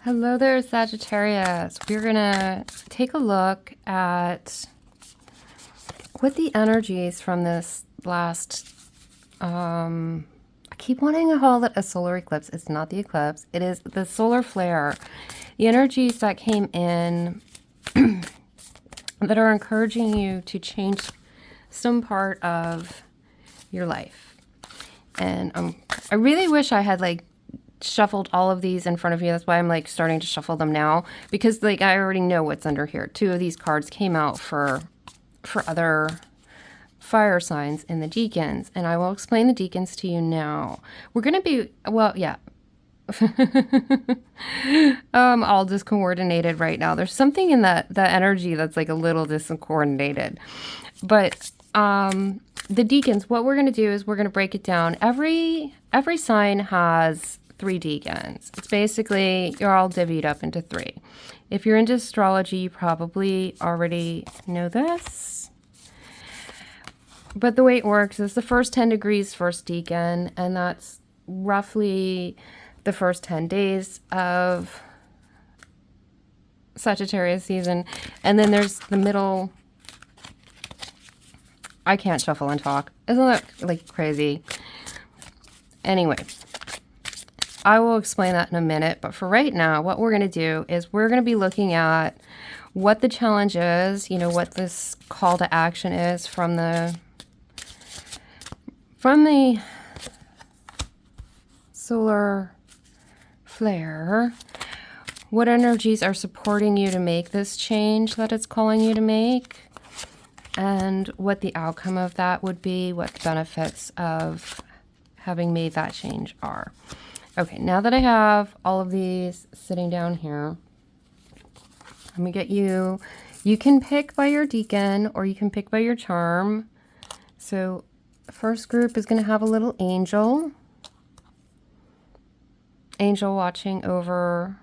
Hello there, Sagittarius. We're going to take a look at what the energies from this last, I keep wanting to call it a solar eclipse. It's not the eclipse. It is the solar flare. The energies that came in that are encouraging you to change some part of your life. And I really wish I had shuffled all of these in front of you. That's why I'm starting to shuffle them now, because I already know what's under here. Two of these cards came out for other fire signs in the deacons, and I will explain the deacons to you now. We're going to be, well, yeah. All discoordinated right now. There's something in that energy that's a little discoordinated. But the deacons, what we're going to do is we're going to break it down. Every sign has 3 deacons. It's basically, you're all divvied up into 3. If you're into astrology, you probably already know this. But the way it works is the first 10 degrees, first deacon, and that's roughly the first 10 days of Sagittarius season. And then there's the middle. I can't shuffle and talk. Isn't that crazy? Anyway, I will explain that in a minute, but for right now, what we're going to do is we're going to be looking at what the challenge is, what this call to action is from the solar flare. What energies are supporting you to make this change that it's calling you to make, and what the outcome of that would be, what the benefits of having made that change are. Okay, now that I have all of these sitting down here, let me get you. You can pick by your deacon or you can pick by your charm. So the first group is going to have a little angel. Angel watching over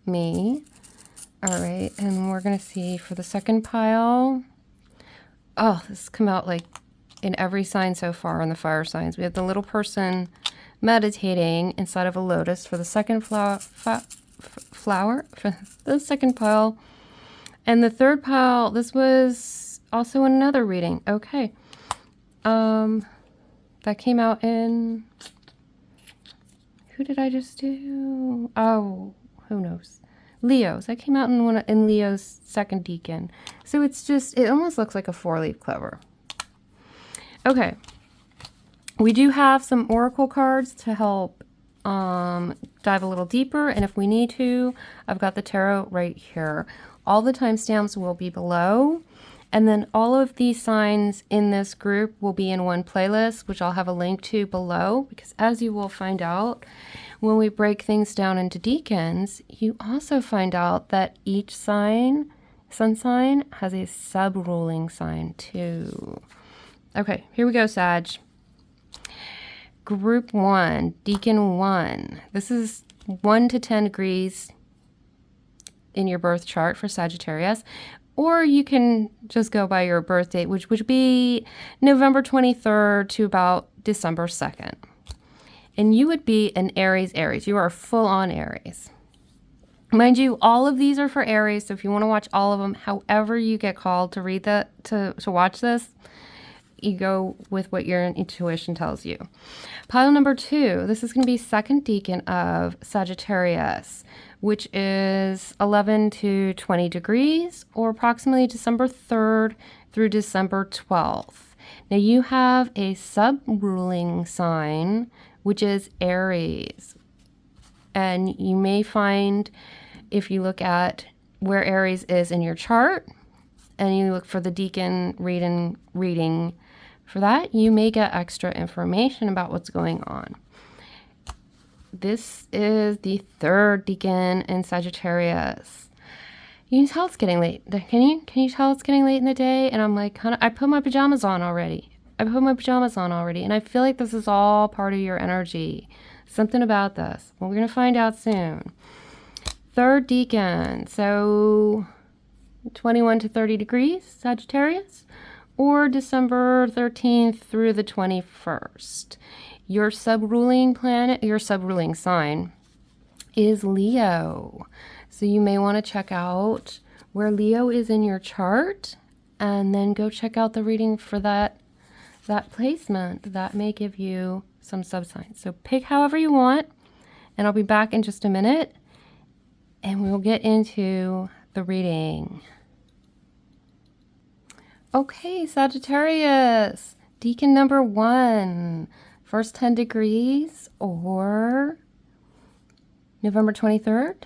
me. All right, and we're going to see for the second pile. Oh, this has come out in every sign so far in the fire signs. We have the little person meditating inside of a lotus for the second flower for the second pile. And the third pile, this was also in another reading. Okay. That came out in, who did I just do? Oh, who knows? Leo's. That came out in Leo's second deacon. So it almost looks like a 4-leaf clover. Okay. We do have some oracle cards to help dive a little deeper, and if we need to, I've got the tarot right here. All the timestamps will be below, and then all of these signs in this group will be in one playlist, which I'll have a link to below, because as you will find out, when we break things down into deacons, you also find out that each sign, sun sign, has a sub-ruling sign too. Okay, here we go, Sag. Group 1, Deacon 1. This is 1 to 10 degrees in your birth chart for Sagittarius. Or you can just go by your birth date, which would be November 23rd to about December 2nd. And you would be an Aries. You are full on Aries. Mind you, all of these are for Aries, so if you want to watch all of them, however you get called to read that, to watch this, you go with what your intuition tells you. Pile number 2, this is going to be second deacon of Sagittarius, which is 11 to 20 degrees, or approximately December 3rd through December 12th. Now you have a sub-ruling sign, which is Aries. And you may find, if you look at where Aries is in your chart, and you look for the deacon reading for that, you may get extra information about what's going on. This is the third deacon in Sagittarius. You can tell it's getting late. Can you tell it's getting late in the day? And I'm like, I put my pajamas on already. And I feel like this is all part of your energy. Something about this. Well, we're going to find out soon. Third deacon. So 21 to 30 degrees, Sagittarius, or December 13th through the 21st. Your sub-ruling planet, your sub-ruling sign is Leo. So you may want to check out where Leo is in your chart, and then go check out the reading for that placement. That may give you some subsigns. So pick however you want, and I'll be back in just a minute, and we'll get into the reading. Okay, Sagittarius, Deacon number 1, first 10 degrees, or November 23rd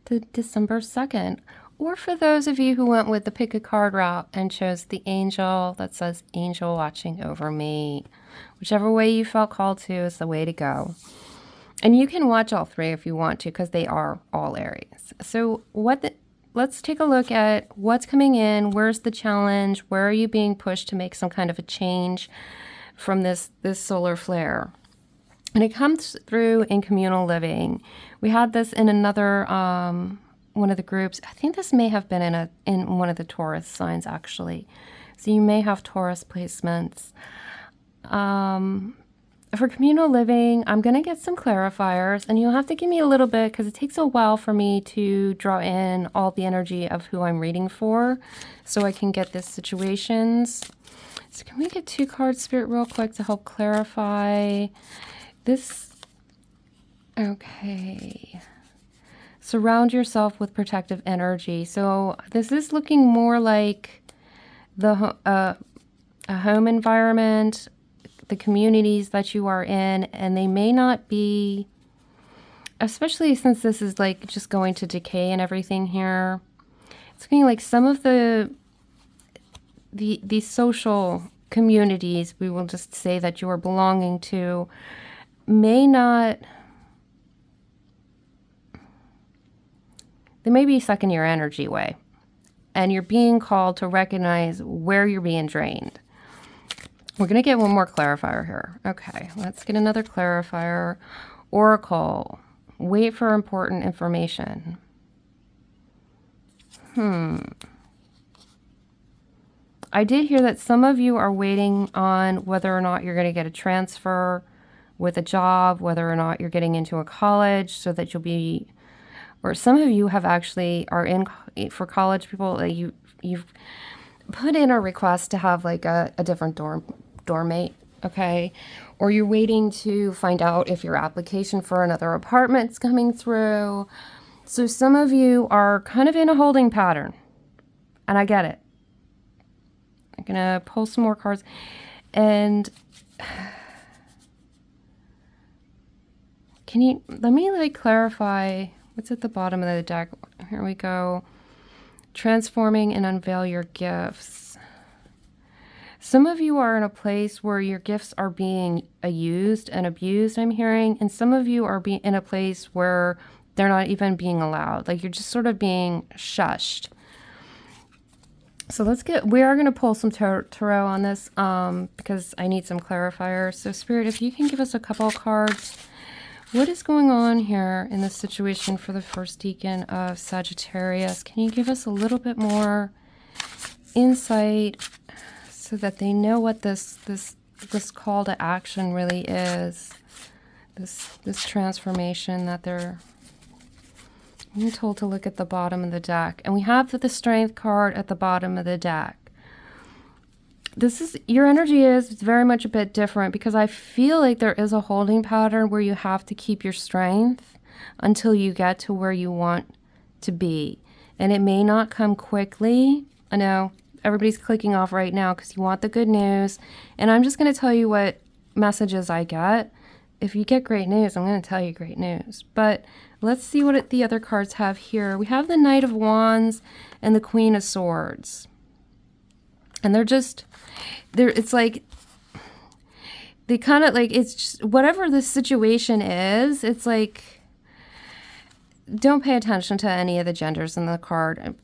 to December 2nd. Or for those of you who went with the pick a card route and chose the angel that says angel watching over me. Whichever way you felt called to is the way to go. And you can watch all 3 if you want to, because they are all Aries. So let's take a look at what's coming in. Where's the challenge? Where are you being pushed to make some kind of a change from this solar flare? And it comes through in communal living. We had this in another one of the groups. I think this may have been in one of the Taurus signs, actually. So you may have Taurus placements. For communal living, I'm going to get some clarifiers, and you'll have to give me a little bit because it takes a while for me to draw in all the energy of who I'm reading for so I can get this situations. So can we get 2 cards, Spirit, real quick to help clarify this? Okay. Surround yourself with protective energy. So this is looking more like a home environment, the communities that you are in, and they may not be, especially since this is like just going to decay and everything here. It's looking like some of the social communities, we will just say that you are belonging to, may not, they may be sucking your energy away, and you're being called to recognize where you're being drained. We're going to get one more clarifier here. Okay, let's get another clarifier. Oracle, wait for important information. I did hear that some of you are waiting on whether or not you're going to get a transfer with a job, whether or not you're getting into a college so that you'll be, or some of you have actually are in for college people. You've put in a request to have like a different dorm mate, okay? Or you're waiting to find out if your application for another apartment's coming through. So some of you are kind of in a holding pattern, and I get it. I'm gonna pull some more cards, and let me like clarify what's at the bottom of the deck. Here we go. Transforming and unveil your gifts. Some of you are in a place where your gifts are being used and abused, I'm hearing, and some of you are in a place where they're not even being allowed. Like you're just sort of being shushed. So we are going to pull some tarot on this because I need some clarifiers. So Spirit, if you can give us a couple of cards. What is going on here in this situation for the first deacon of Sagittarius? Can you give us a little bit more insight so that they know what this call to action really is? This transformation that they're being told to look at the bottom of the deck. And we have the Strength card at the bottom of the deck. Your energy is very much a bit different because I feel like there is a holding pattern where you have to keep your strength until you get to where you want to be. And it may not come quickly. I know everybody's clicking off right now because you want the good news. And I'm just going to tell you what messages I get. If you get great news, I'm going to tell you great news. But let's see what the other cards have here. We have the Knight of Wands and the Queen of Swords. And it's like, they kind of like, it's just, whatever the situation is, it's like, don't pay attention to any of the genders in the card.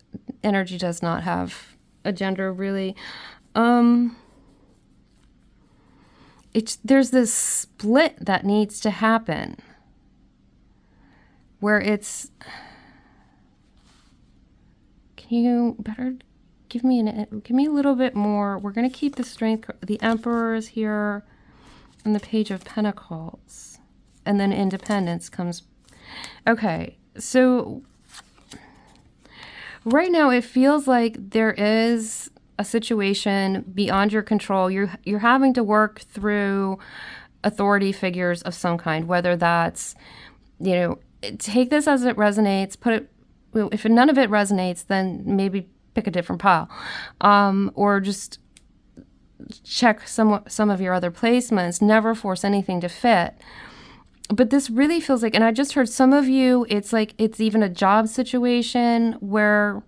Energy does not have a gender, really. There's this split that needs to happen where it's, can you better give me a little bit more? We're going to keep the Strength, the Emperor is here, and the Page of Pentacles, and then Independence comes. Okay, so right now it feels like there is a situation beyond your control. You're having to work through authority figures of some kind, whether that's, take this as it resonates, put it, if none of it resonates, then maybe pick a different pile, or just check some of your other placements. Never force anything to fit. But this really feels like, and I just heard some of you, it's like it's even a job situation where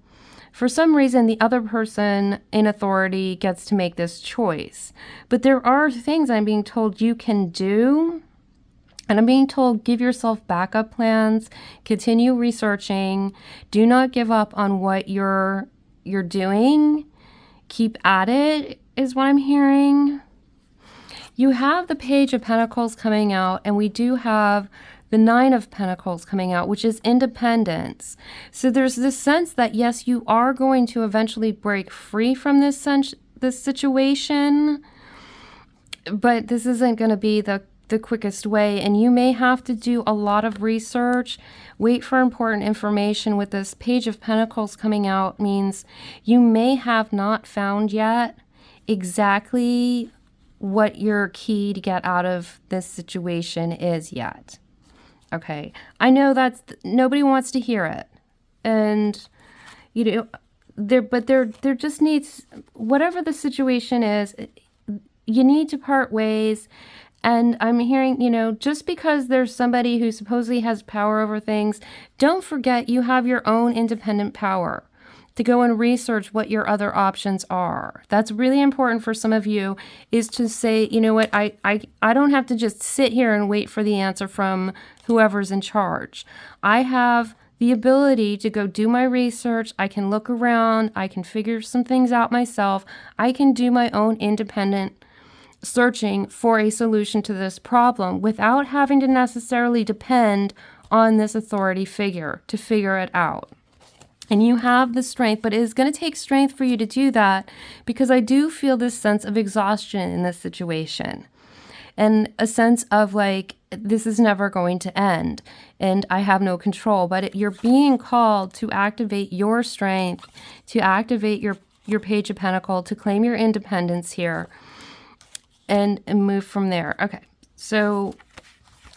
for some reason the other person in authority gets to make this choice. But there are things I'm being told you can do. And I'm being told, give yourself backup plans, continue researching, do not give up on what you're doing, keep at it, is what I'm hearing. You have the Page of Pentacles coming out, and we do have the Nine of Pentacles coming out, which is independence. So there's this sense that, yes, you are going to eventually break free from this situation, but this isn't going to be the quickest way, and you may have to do a lot of research, wait for important information. With this Page of Pentacles coming out means you may have not found yet exactly what your key to get out of this situation is yet. Okay, I know that's nobody wants to hear it, and there just needs, whatever the situation is, you need to part ways. And I'm hearing, just because there's somebody who supposedly has power over things, don't forget you have your own independent power to go and research what your other options are. That's really important for some of you, is to say, you know what, I don't have to just sit here and wait for the answer from whoever's in charge. I have the ability to go do my research. I can look around. I can figure some things out myself. I can do my own independent searching for a solution to this problem without having to necessarily depend on this authority figure to figure it out. And you have the strength, but it is going to take strength for you to do that, because I do feel this sense of exhaustion in this situation and a sense of like, this is never going to end and I have no control. But you're being called to activate your strength, to activate your Page of Pentacles, to claim your independence here. And move from there. Okay, so,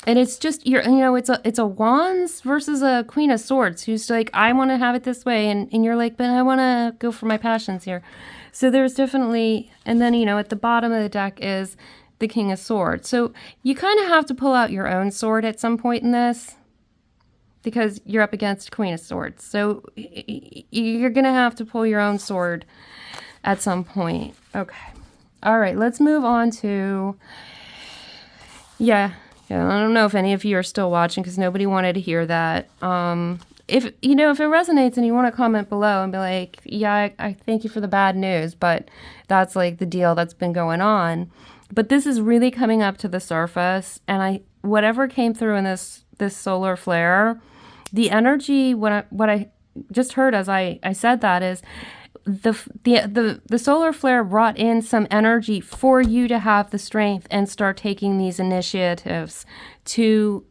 and it's just, it's a Wands versus a Queen of Swords, who's like, I want to have it this way, and you're like, but I want to go for my passions here. So there's definitely, and then, at the bottom of the deck is the King of Swords. So you kind of have to pull out your own sword at some point in this, because you're up against Queen of Swords. So you're going to have to pull your own sword at some point. Okay. All right, let's move on to, I don't know if any of you are still watching, because nobody wanted to hear that. If it resonates and you want to comment below and be like, I thank you for the bad news, but that's like the deal that's been going on. But this is really coming up to the surface, and whatever came through in this solar flare, the energy, what I just heard as I said that is, the solar flare brought in some energy for you to have the strength and start taking these initiatives to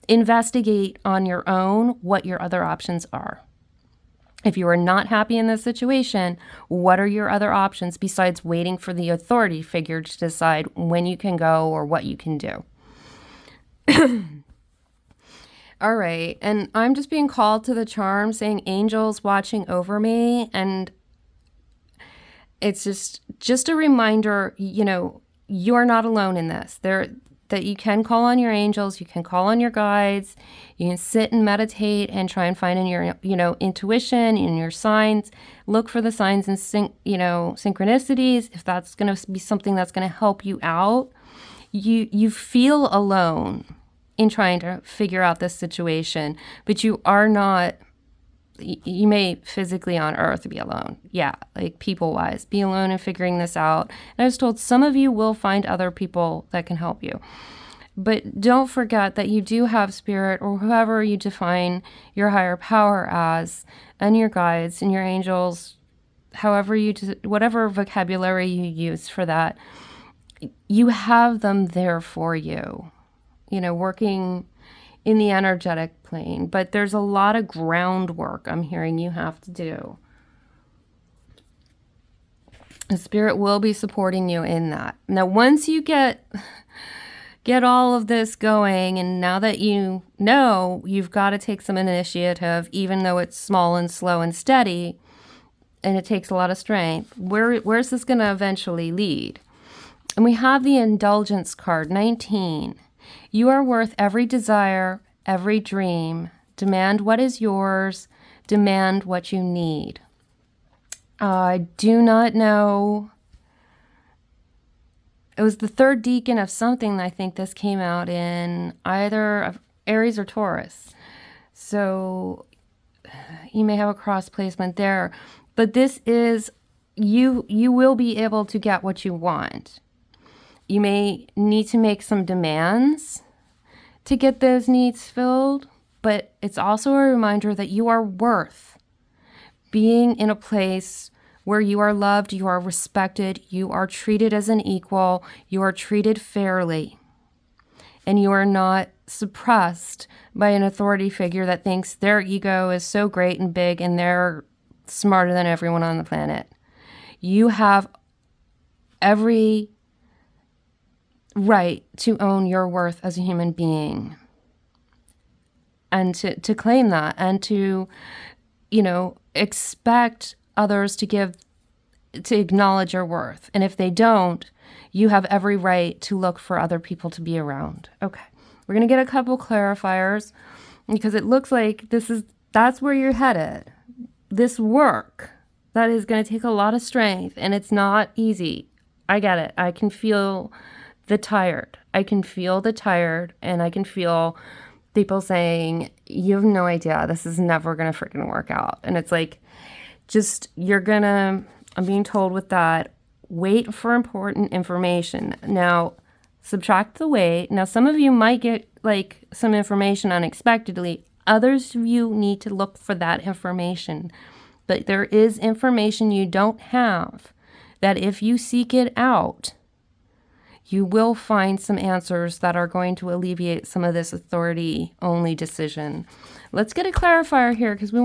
investigate on your own what your other options are. If you are not happy in this situation, what are your other options besides waiting for the authority figure to decide when you can go or what you can do? All right, and I'm just being called to the charm, saying angels watching over me, and it's just a reminder, you're not alone in this. That you can call on your angels, you can call on your guides, you can sit and meditate and try and find in your, intuition, in your signs, look for the signs and synchronicities. If that's going to be something that's going to help you out, you feel alone in trying to figure out this situation, but you are not. You may physically on earth be alone. Yeah, like people-wise, be alone in figuring this out. And I was told some of you will find other people that can help you. But don't forget that you do have spirit, or whoever you define your higher power as, and your guides and your angels, whatever vocabulary you use for that, you have them there for you, working in the energetic plane, but there's a lot of groundwork I'm hearing you have to do. The Spirit will be supporting you in that. Now, once you get all of this going, and now that you know you've got to take some initiative, even though it's small and slow and steady, and it takes a lot of strength, where's this going to eventually lead? And we have the Indulgence card, 19. You are worth every desire, every dream. Demand what is yours. Demand what you need. I do not know. It was the third deacon of something. I think this came out in either Aries or Taurus. So you may have a cross placement there. But this is, you will be able to get what you want. You may need to make some demands to get those needs filled, but it's also a reminder that you are worth being in a place where you are loved, you are respected, you are treated as an equal, you are treated fairly, and you are not suppressed by an authority figure that thinks their ego is so great and big and they're smarter than everyone on the planet. You have every right to own your worth as a human being and to claim that and to, expect others to acknowledge your worth. And if they don't, you have every right to look for other people to be around. Okay. We're going to get a couple clarifiers because it looks like that's where you're headed. This work, that is going to take a lot of strength, and it's not easy. I get it. I can feel the tired. And I can feel people saying, you have no idea, this is never going to freaking work out. And it's like, I'm being told with that, wait for important information. Now, subtract the wait. Now, some of you might get some information unexpectedly. Others of you need to look for that information. But there is information you don't have that if you seek it out, you will find some answers that are going to alleviate some of this authority-only decision. Let's get a clarifier here because we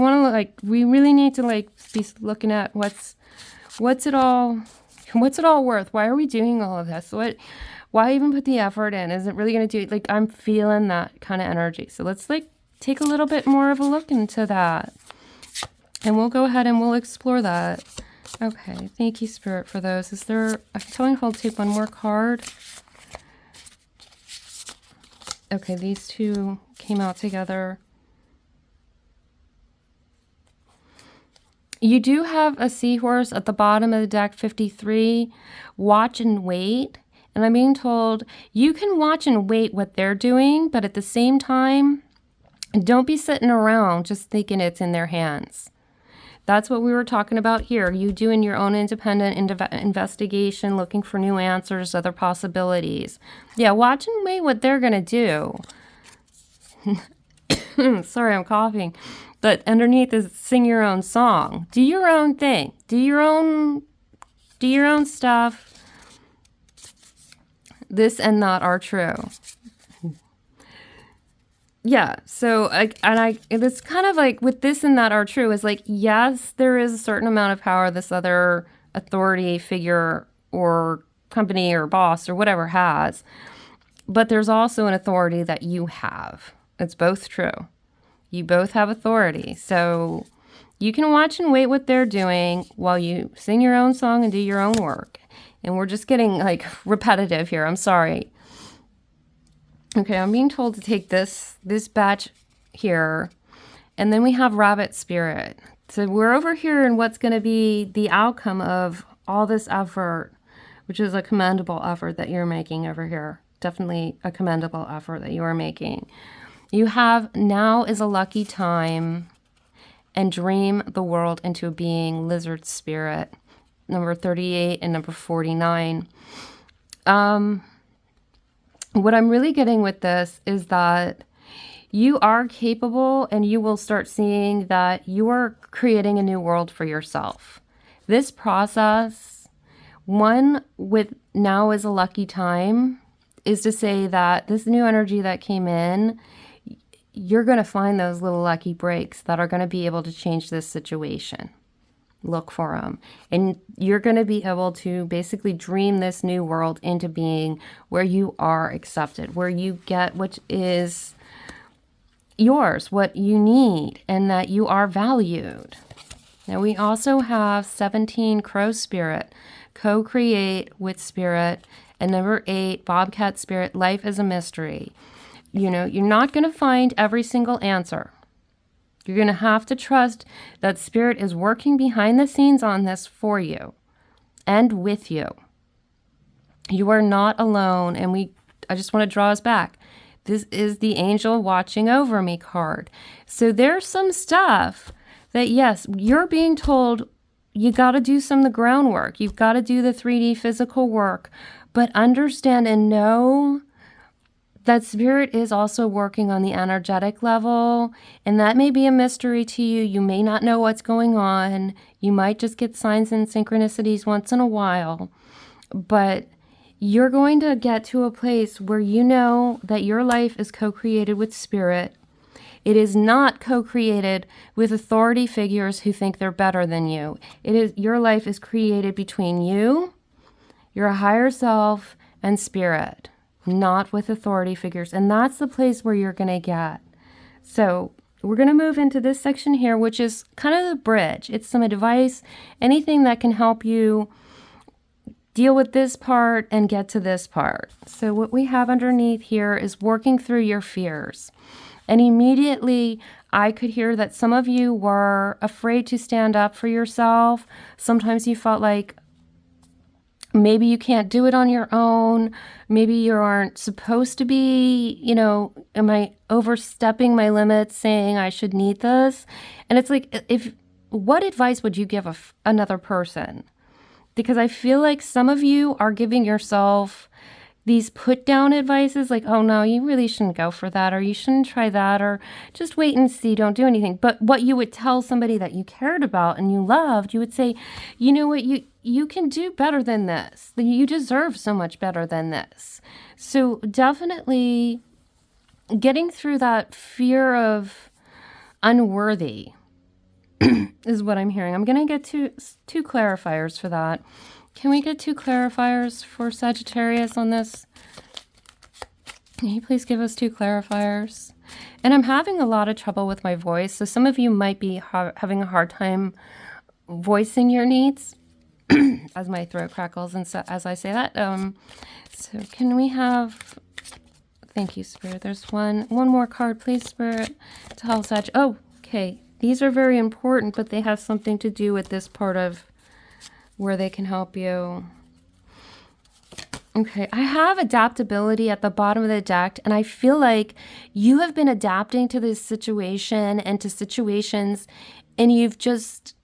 really need to be looking at what's it all worth? Why are we doing all of this? Why even put the effort in? Is it really going to do it? I'm feeling that kind of energy. So let's take a little bit more of a look into that. And we'll go ahead and we'll explore that. Okay, thank you, Spirit, for those. I'm telling you I'll take one more card. Okay, these two came out together. You do have a seahorse at the bottom of the deck, 53. Watch and wait. And I'm being told you can watch and wait what they're doing, but at the same time, don't be sitting around just thinking it's in their hands. That's what we were talking about here. You doing your own independent investigation, looking for new answers, other possibilities. Yeah, watch and wait what they're going to do. Sorry, I'm coughing. But underneath is sing your own song. Do your own thing. Do your own stuff. This and that are true. Yeah, so it's kind of with this and that are true is yes, there is a certain amount of power this other authority figure or company or boss or whatever has, but there's also an authority that you have. It's both true. You both have authority, so you can watch and wait what they're doing while you sing your own song and do your own work. And we're just getting repetitive here. I'm sorry. Okay, I'm being told to take this batch here, and then we have Rabbit Spirit. So we're over here in what's going to be the outcome of all this effort, which is a commendable effort that you're making over here. Definitely a commendable effort that you are making. You have now is a lucky time and dream the world into being Lizard Spirit, number 38 and number 49. What I'm really getting with this is that you are capable and you will start seeing that you are creating a new world for yourself. This process, one with now is a lucky time, is to say that this new energy that came in, you're going to find those little lucky breaks that are going to be able to change this situation. Look for them. And you're going to be able to basically dream this new world into being where you are accepted, where you get what is yours, what you need, and that you are valued. Now we also have 17 Crow Spirit, co-create with Spirit, and number 8, Bobcat Spirit, life is a mystery. You know, you're not going to find every single answer. You're going to have to trust that Spirit is working behind the scenes on this for you and with you. You are not alone, and I just want to draw us back. This is the angel watching over me card. So there's some stuff that, yes, you're being told you got to do some of the groundwork. You've got to do the 3D physical work, but understand and know that Spirit is also working on the energetic level, and that may be a mystery to you. You may not know what's going on. You might just get signs and synchronicities once in a while, but you're going to get to a place where you know that your life is co-created with Spirit. It is not co-created with authority figures who think they're better than you. Your life is created between you, your higher self, and Spirit, not with authority figures. And that's the place where you're going to get. So we're going to move into this section here, which is kind of the bridge. It's some advice, anything that can help you deal with this part and get to this part. So what we have underneath here is working through your fears. And immediately I could hear that some of you were afraid to stand up for yourself. Sometimes you felt like maybe you can't do it on your own. Maybe you aren't supposed to be, am I overstepping my limits saying I should need this? And it's like, what advice would you give another person? Because I feel like some of you are giving yourself these put down advices like, oh no, you really shouldn't go for that, or you shouldn't try that, or just wait and see, don't do anything. But what you would tell somebody that you cared about and you loved, you would say, you know what, you can do better than this. You deserve so much better than this. So definitely getting through that fear of unworthy is what I'm hearing. I'm going to get two clarifiers for that. Can we get 2 clarifiers for Sagittarius on this? Can you please give us 2 clarifiers? And I'm having a lot of trouble with my voice, so some of you might be having a hard time voicing your needs as my throat crackles and so as I say that. So can we have... Thank you, Spirit. There's one more card, please, Spirit, to help Sag. Oh, okay. These are very important, but they have something to do with this part of where they can help you. Okay, I have adaptability at the bottom of the deck, and I feel like you have been adapting to this situation and to situations, and you just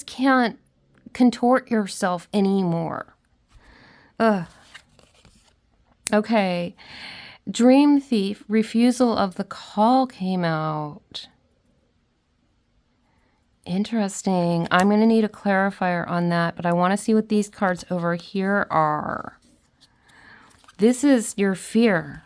can't contort yourself anymore. Ugh. Okay, Dream Thief, refusal of the call came out. Interesting. I'm going to need a clarifier on that, but I want to see what these cards over here are. This is your fear.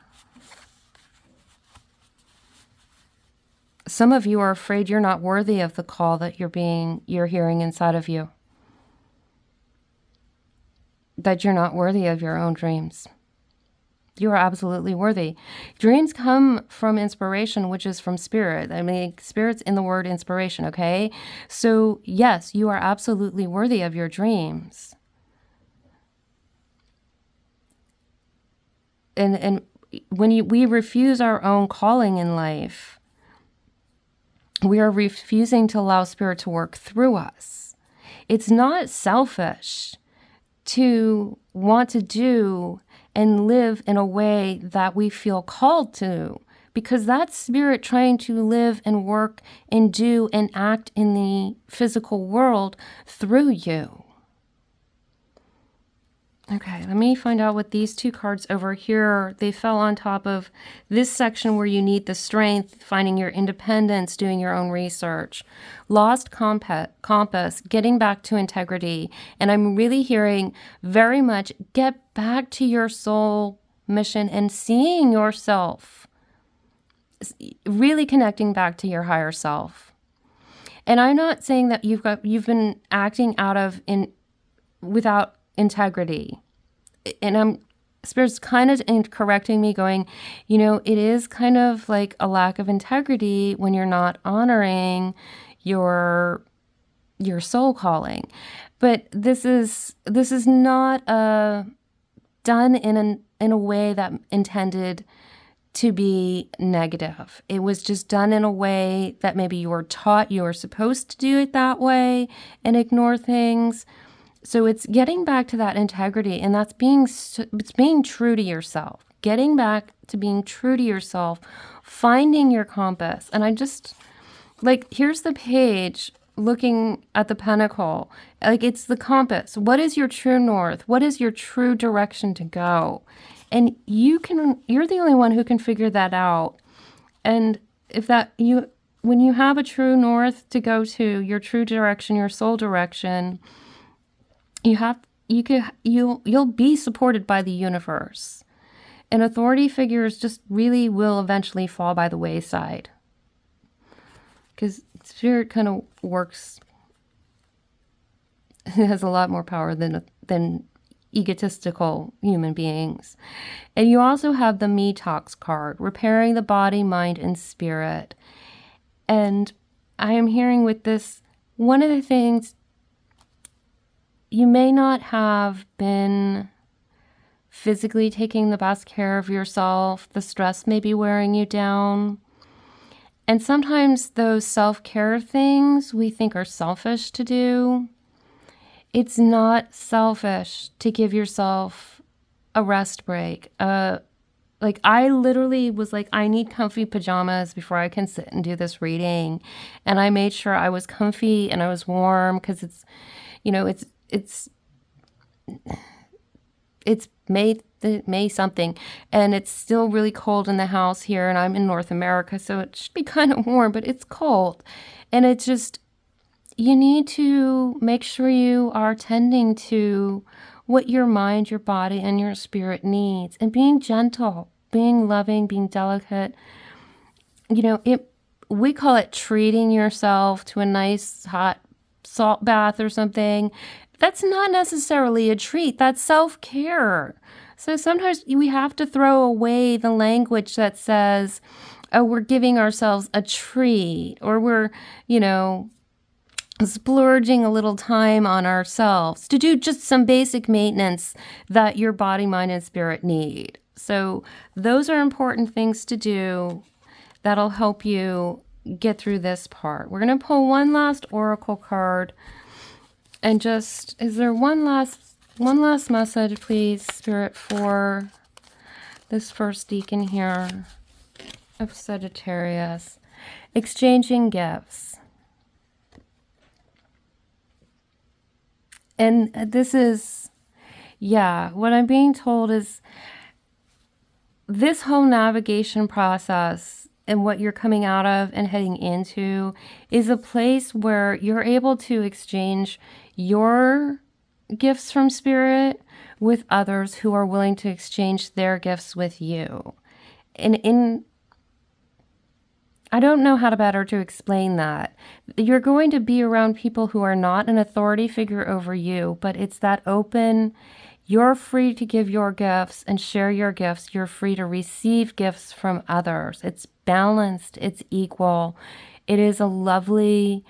Some of you are afraid you're not worthy of the call that you're hearing inside of you. That you're not worthy of your own dreams. You are absolutely worthy. Dreams come from inspiration, which is from Spirit. I mean, Spirit's in the word inspiration, okay? So, yes, you are absolutely worthy of your dreams. And when we refuse our own calling in life, we are refusing to allow Spirit to work through us. It's not selfish to want to do and live in a way that we feel called to, because that's Spirit trying to live and work and do and act in the physical world through you. Okay, let me find out what these 2 cards over here, they fell on top of this section where you need the strength, finding your independence, doing your own research. Lost compass, getting back to integrity. And I'm really hearing very much get back to your soul mission and seeing yourself really connecting back to your higher self. And I'm not saying that you've been acting without integrity. And Spirit's kind of correcting me, going, it is kind of like a lack of integrity when you're not honoring your soul calling. But this is not done in a way that intended to be negative. It was just done in a way that maybe you were taught you were supposed to do it that way and ignore things. So it's getting back to that integrity, and it's being true to yourself. Getting back to being true to yourself, finding your compass. And I just, here's the page looking at the pentacle. It's the compass. What is your true north? What is your true direction to go? And you're the only one who can figure that out. And when you have a true north to go to, your true direction, your soul direction, you'll be supported by the universe. And authority figures just really will eventually fall by the wayside. Because Spirit kind of works, it has a lot more power than egotistical human beings. And you also have the Me Talks card, repairing the body, mind, and spirit. And I am hearing with this, one of the things, you may not have been physically taking the best care of yourself. The stress may be wearing you down. And sometimes those self-care things we think are selfish to do. It's not selfish to give yourself a rest break. I literally was like, I need comfy pajamas before I can sit and do this reading. And I made sure I was comfy and I was warm, because it's May something, and it's still really cold in the house here, and I'm in North America, so it should be kind of warm, but it's cold. And it's just, you need to make sure you are tending to what your mind, your body, and your spirit needs, and being gentle, being loving, being delicate. We call it treating yourself to a nice hot salt bath or something. That's not necessarily a treat. That's self-care. So sometimes we have to throw away the language that says, oh, we're giving ourselves a treat, or we're, splurging a little time on ourselves to do just some basic maintenance that your body, mind, and spirit need. So those are important things to do that'll help you get through this part. We're going to pull one last oracle card. And is there one last message, please, Spirit, for this first deacon here of Sagittarius? Exchanging gifts. And this is, what I'm being told is this whole navigation process and what you're coming out of and heading into is a place where you're able to exchange your gifts from Spirit with others who are willing to exchange their gifts with you. And I don't know how to better to explain that. You're going to be around people who are not an authority figure over you, but it's that open, you're free to give your gifts and share your gifts. You're free to receive gifts from others. It's balanced. It's equal. It is a lovely,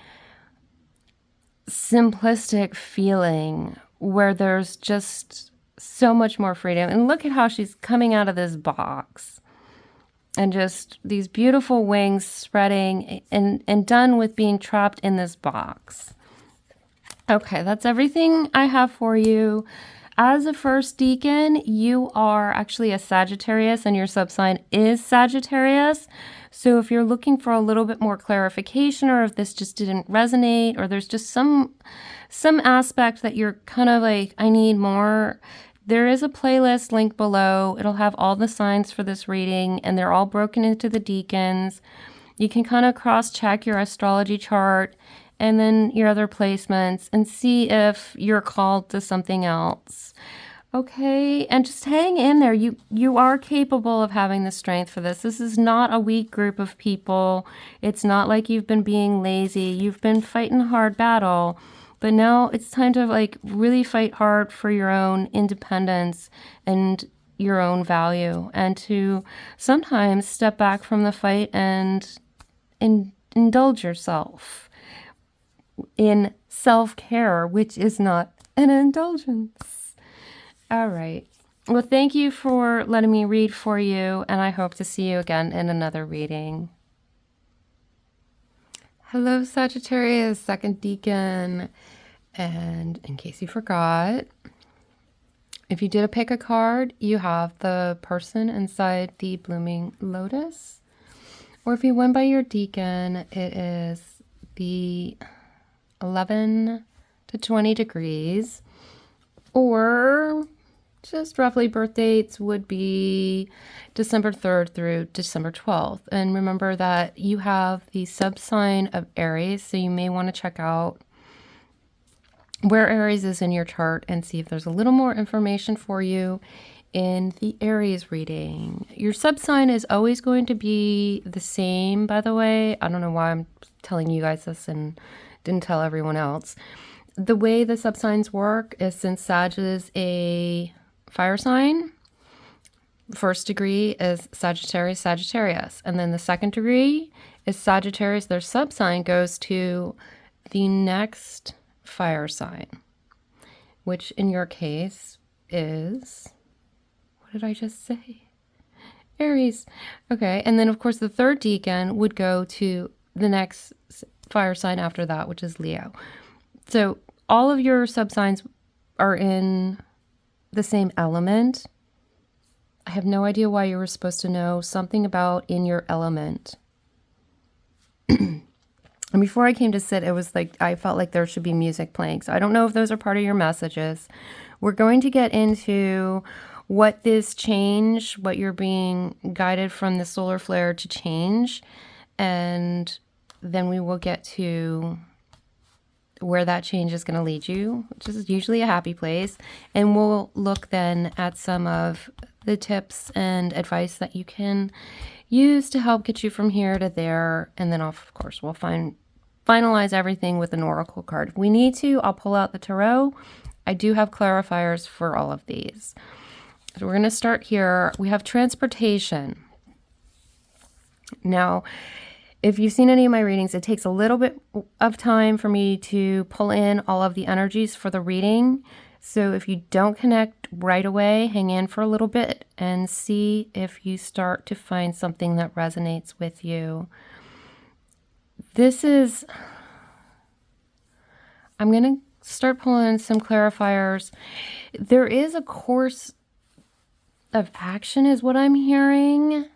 simplistic feeling where there's just so much more freedom. And look at how she's coming out of this box. And just these beautiful wings spreading and done with being trapped in this box. Okay, that's everything I have for you. As a first deacon, you are actually a Sagittarius and your subsign is Sagittarius. So if you're looking for a little bit more clarification, or if this just didn't resonate, or there's just some aspect that you're kind of like, I need more, there is a playlist link below. It'll have all the signs for this reading, and they're all broken into the deacons. You can kind of cross-check your astrology chart and then your other placements and see if you're called to something else. Okay, and just hang in there. You are capable of having the strength for this. This is not a weak group of people. It's not like you've been being lazy. You've been fighting a hard battle, but now it's time to like really fight hard for your own independence and your own value, and to sometimes step back from the fight and indulge yourself in self-care, which is not an indulgence. All right. Well, thank you for letting me read for you, and I hope to see you again in another reading. Hello, Sagittarius, second deacon. And in case you forgot, if you did pick a card, you have the person inside the blooming lotus. Or if you went by your deacon, it is the 11 to 20 degrees. Or just roughly birth dates would be December 3rd through December 12th. And remember that you have the subsign of Aries, so you may want to check out where Aries is in your chart and see if there's a little more information for you in the Aries reading. Your subsign is always going to be the same, by the way. I don't know why I'm telling you guys this and didn't tell everyone else. The way the subsigns work is, since Sag is a fire sign, first degree is Sagittarius, Sagittarius. And then the second degree is Sagittarius. Their subsign goes to the next fire sign, which in your case is, what did I just say? Aries. Okay. And then, of course, the third deacon would go to the next fire sign after that, which is Leo. So all of your subsigns are in the same element. I have no idea why you were supposed to know something about in your element. And before I came to sit, it was like I felt like there should be music playing. So I don't know if those are part of your messages. We're going to get into what this change, what you're being guided from the solar flare to change. And then we will get to where that change is going to lead you, which is usually a happy place. And we'll look then at some of the tips and advice that you can use to help get you from here to there. And then, of course, we'll finalize everything with an oracle card. If we need to, I'll pull out the tarot. I do have clarifiers for all of these. So we're going to start here. We have transportation. Now, if you've seen any of my readings, it takes a little bit of time for me to pull in all of the energies for the reading. So if you don't connect right away, hang in for a little bit and see if you start to find something that resonates with you. I'm going to start pulling some clarifiers. There is a course of action, is what I'm hearing,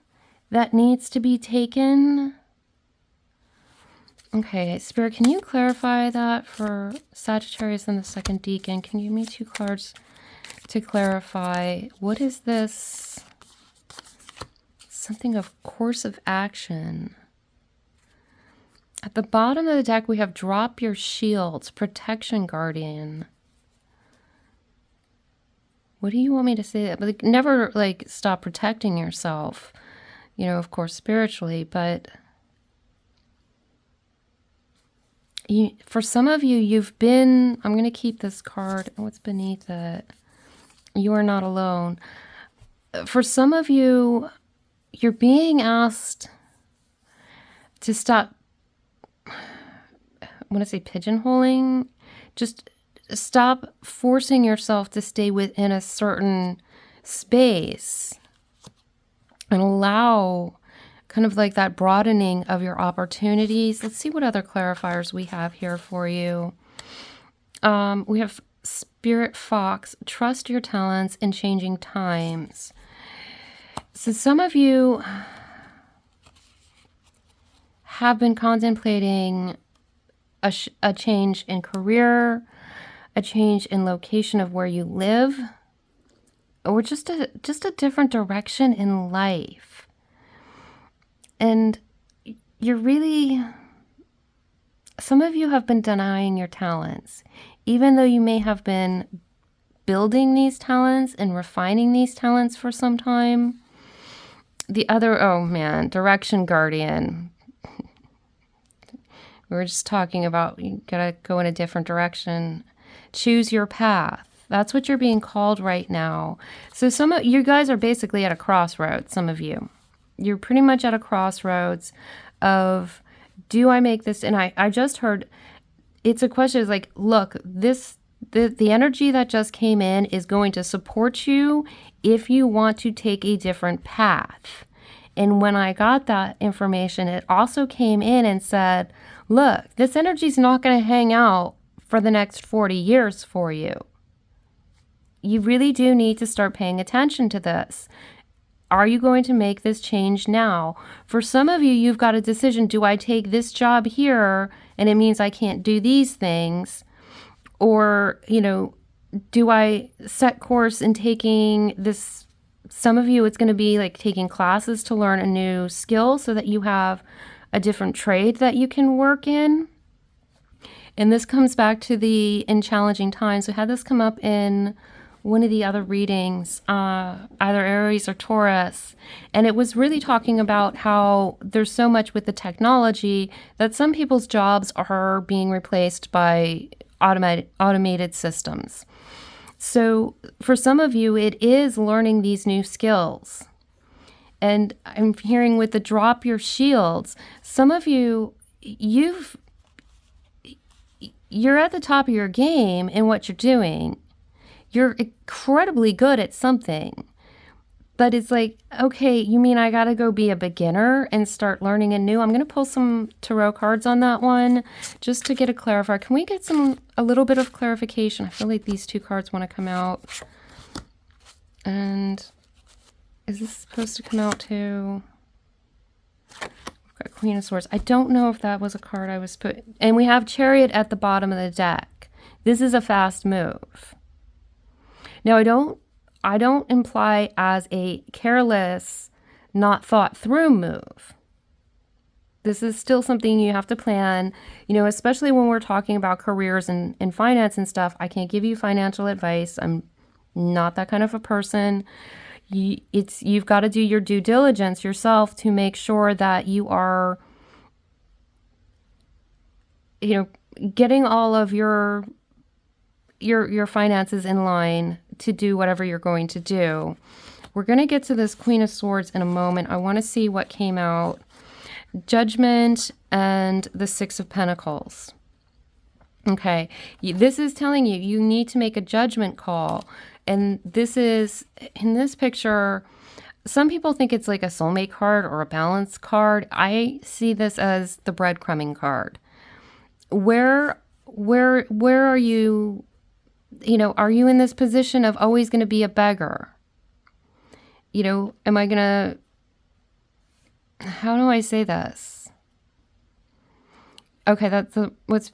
that needs to be taken. Okay, Spirit, can you clarify that for Sagittarius and the second deacon? Can you give me 2 cards to clarify? What is this? Something of course of action. At the bottom of the deck, we have drop your shields, protection guardian. What do you want me to say? Like, never stop protecting yourself, of course, spiritually, but for some of you, I'm going to keep this card. What's beneath it? You are not alone. For some of you, you're being asked to stop, I want to say pigeonholing. Just stop forcing yourself to stay within a certain space and allow kind of like that broadening of your opportunities. Let's see what other clarifiers we have here for you. We have Spirit Fox, trust your talents in changing times. So some of you have been contemplating a change in career, a change in location of where you live, or just a different direction in life. And some of you have been denying your talents, even though you may have been building these talents and refining these talents for some time. The other, oh man, direction guardian. We were just talking about you gotta go in a different direction. Choose your path. That's what you're being called right now. So some of you guys are basically at a crossroads, some of you. You're pretty much at a crossroads of, do I make this? And I just heard, it's a question, is like, look, the energy that just came in is going to support you if you want to take a different path. And when I got that information, it also came in and said, look, this energy is not going to hang out for the next 40 years for you. You really do need to start paying attention to this. Are you going to make this change now? For some of you, you've got a decision. Do I take this job here and it means I can't do these things? Or, do I set course in taking this? Some of you, it's going to be like taking classes to learn a new skill so that you have a different trade that you can work in. And this comes back to the in challenging times. We had this come up in one of the other readings, either Aries or Taurus, and it was really talking about how there's so much with the technology that some people's jobs are being replaced by automated systems. So for some of you, it is learning these new skills. And I'm hearing with the drop your shields, some of you, you're at the top of your game in what you're doing. You're incredibly good at something, but it's like, okay, you mean I got to go be a beginner and start learning anew? I'm going to pull some tarot cards on that one just to get a clarifier. Can we get a little bit of clarification? I feel like these two cards want to come out. And is this supposed to come out too? We've got Queen of Swords. I don't know if that was a card I was put. And we have Chariot at the bottom of the deck. This is a fast move. Now, I don't imply as a careless, not thought through move. This is still something you have to plan, especially when we're talking about careers and finance and stuff. I can't give you financial advice. I'm not that kind of a person. You've got to do your due diligence yourself to make sure that you are, getting all of your finances in line to do whatever you're going to do. We're going to get to this Queen of Swords in a moment. I want to see what came out. Judgment and the Six of Pentacles. Okay, this is telling you need to make a judgment call. And this is, in this picture, some people think it's like a soulmate card or a balance card. I see this as the breadcrumbing card. Where are you? Are you in this position of always going to be a beggar? Am I going to, how do I say this? Okay, that's what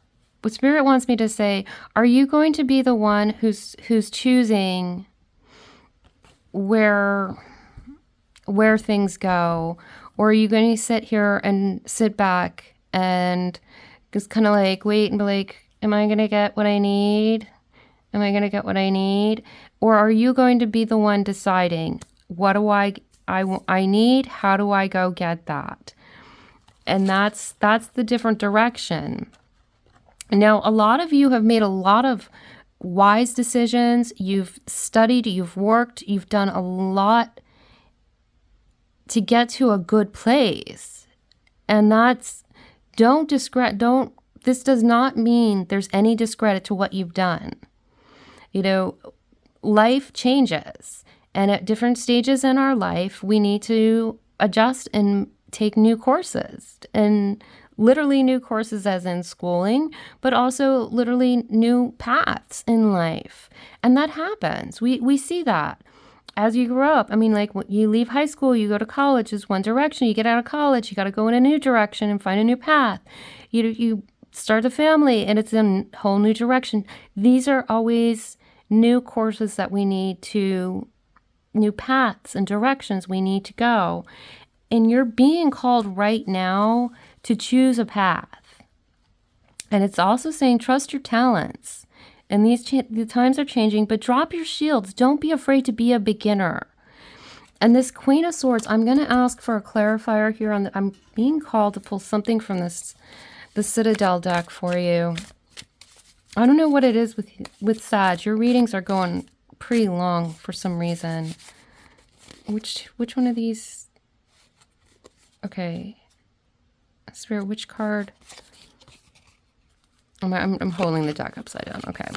Spirit wants me to say. Are you going to be the one who's choosing where things go? Or are you going to sit here and sit back and just kind of like wait and be like, am I going to get what I need? Am I going to get what I need? Or are you going to be the one deciding, what do I need? How do I go get that? And that's the different direction. Now, a lot of you have made a lot of wise decisions. You've studied, you've worked, you've done a lot to get to a good place. And this does not mean there's any discredit to what you've done. Life changes, and at different stages in our life, we need to adjust and take new courses, and literally new courses as in schooling, but also literally new paths in life. And that happens. We see that as you grow up. I mean, like when you leave high school, you go to college is one direction. You get out of college, you got to go in a new direction and find a new path. You start a family and it's in a whole new direction. These are always new courses that we need to, new paths and directions we need to go. And you're being called right now to choose a path. And it's also saying trust your talents. And the times are changing, but drop your shields. Don't be afraid to be a beginner. And this Queen of Swords, I'm going to ask for a clarifier here. I'm being called to pull something from the Citadel deck for you. I don't know what it is with Sag. Your readings are going pretty long for some reason. Which one of these? Okay. Spirit, which card? I'm holding the deck upside down. Okay.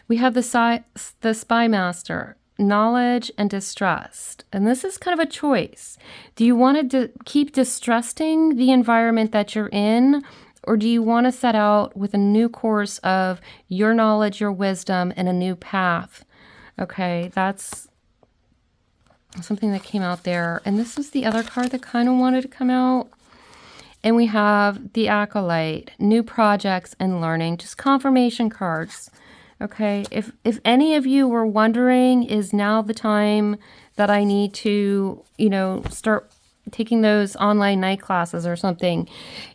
We have the Spy Master, knowledge and distrust. And this is kind of a choice. Do you want to keep distrusting the environment that you're in, or do you want to set out with a new course of your knowledge, your wisdom, and a new path? Okay, that's something that came out there. And this was the other card that kind of wanted to come out. And we have the Acolyte, new projects and learning, just confirmation cards. Okay, if any of you were wondering, is now the time that I need to, start taking those online night classes or something?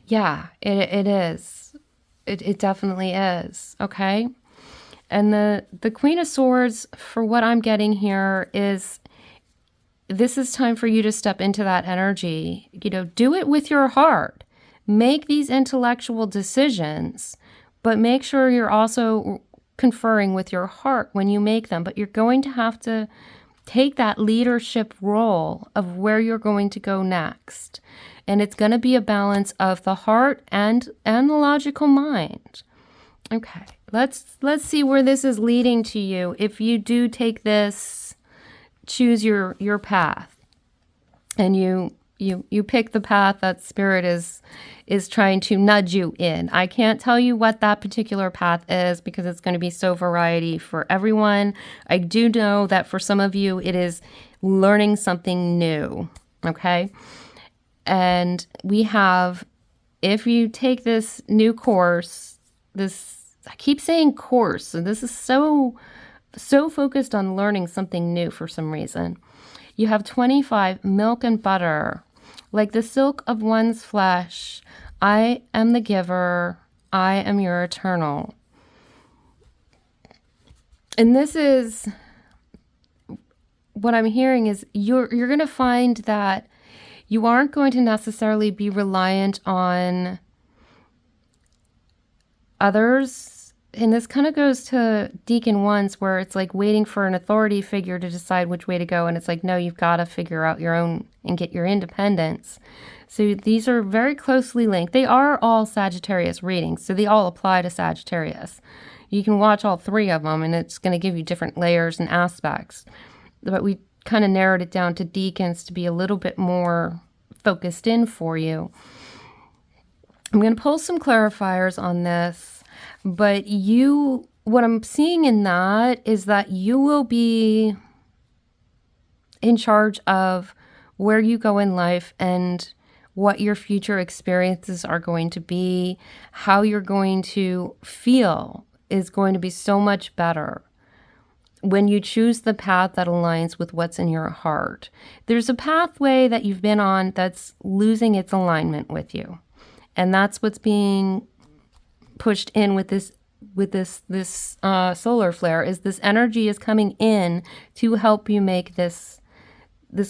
Yeah, it is. It definitely is. Okay. And the Queen of Swords, for what I'm getting here, is this is time for you to step into that energy. Do it with your heart. Make these intellectual decisions, but make sure you're also conferring with your heart when you make them. But you're going to have to take that leadership role of where you're going to go next. And it's going to be a balance of the heart and the logical mind. Okay, let's see where this is leading to you. If you do take this, choose your path, and you pick the path that Spirit is trying to nudge you in. I can't tell you what that particular path is because it's going to be so variety for everyone. I do know that for some of you, it is learning something new, okay? And we have, if you take this new course, I keep saying course, and this is so focused on learning something new for some reason. You have 25, milk and butter, like the silk of one's flesh. I am the giver. I am your eternal. And this is what I'm hearing is you're going to find that you aren't going to necessarily be reliant on others. And this kind of goes to Deacon 1s, where it's like waiting for an authority figure to decide which way to go. And it's like, no, you've got to figure out your own and get your independence. So these are very closely linked. They are all Sagittarius readings, so they all apply to Sagittarius. You can watch all three of them, and it's going to give you different layers and aspects. But we kind of narrowed it down to Deacons to be a little bit more focused in for you. I'm going to pull some clarifiers on this. But what I'm seeing in that is that you will be in charge of where you go in life and what your future experiences are going to be. How you're going to feel is going to be so much better when you choose the path that aligns with what's in your heart. There's a pathway that you've been on that's losing its alignment with you. And that's what's being pushed in with this solar flare, is this energy is coming in to help you make this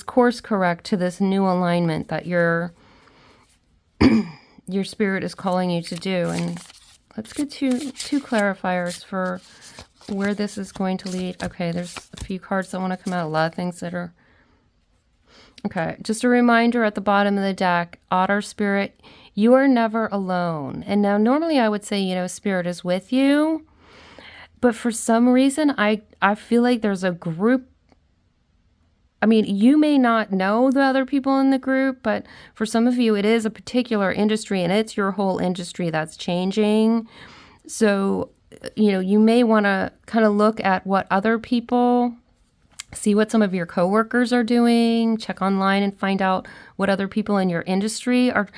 course correct to this new alignment that your spirit is calling you to do. And let's get two clarifiers for where this is going to lead. Okay, there's a few cards that want to come out, a lot of things that are okay. Just a reminder at the bottom of the deck, Otter Spirit, you are never alone. And now normally I would say, Spirit is with you. But for some reason, I feel like there's a group. I mean, you may not know the other people in the group, but for some of you, it is a particular industry and it's your whole industry that's changing. So, you may want to kind of look at what other people, see what some of your coworkers are doing, check online and find out what other people in your industry are.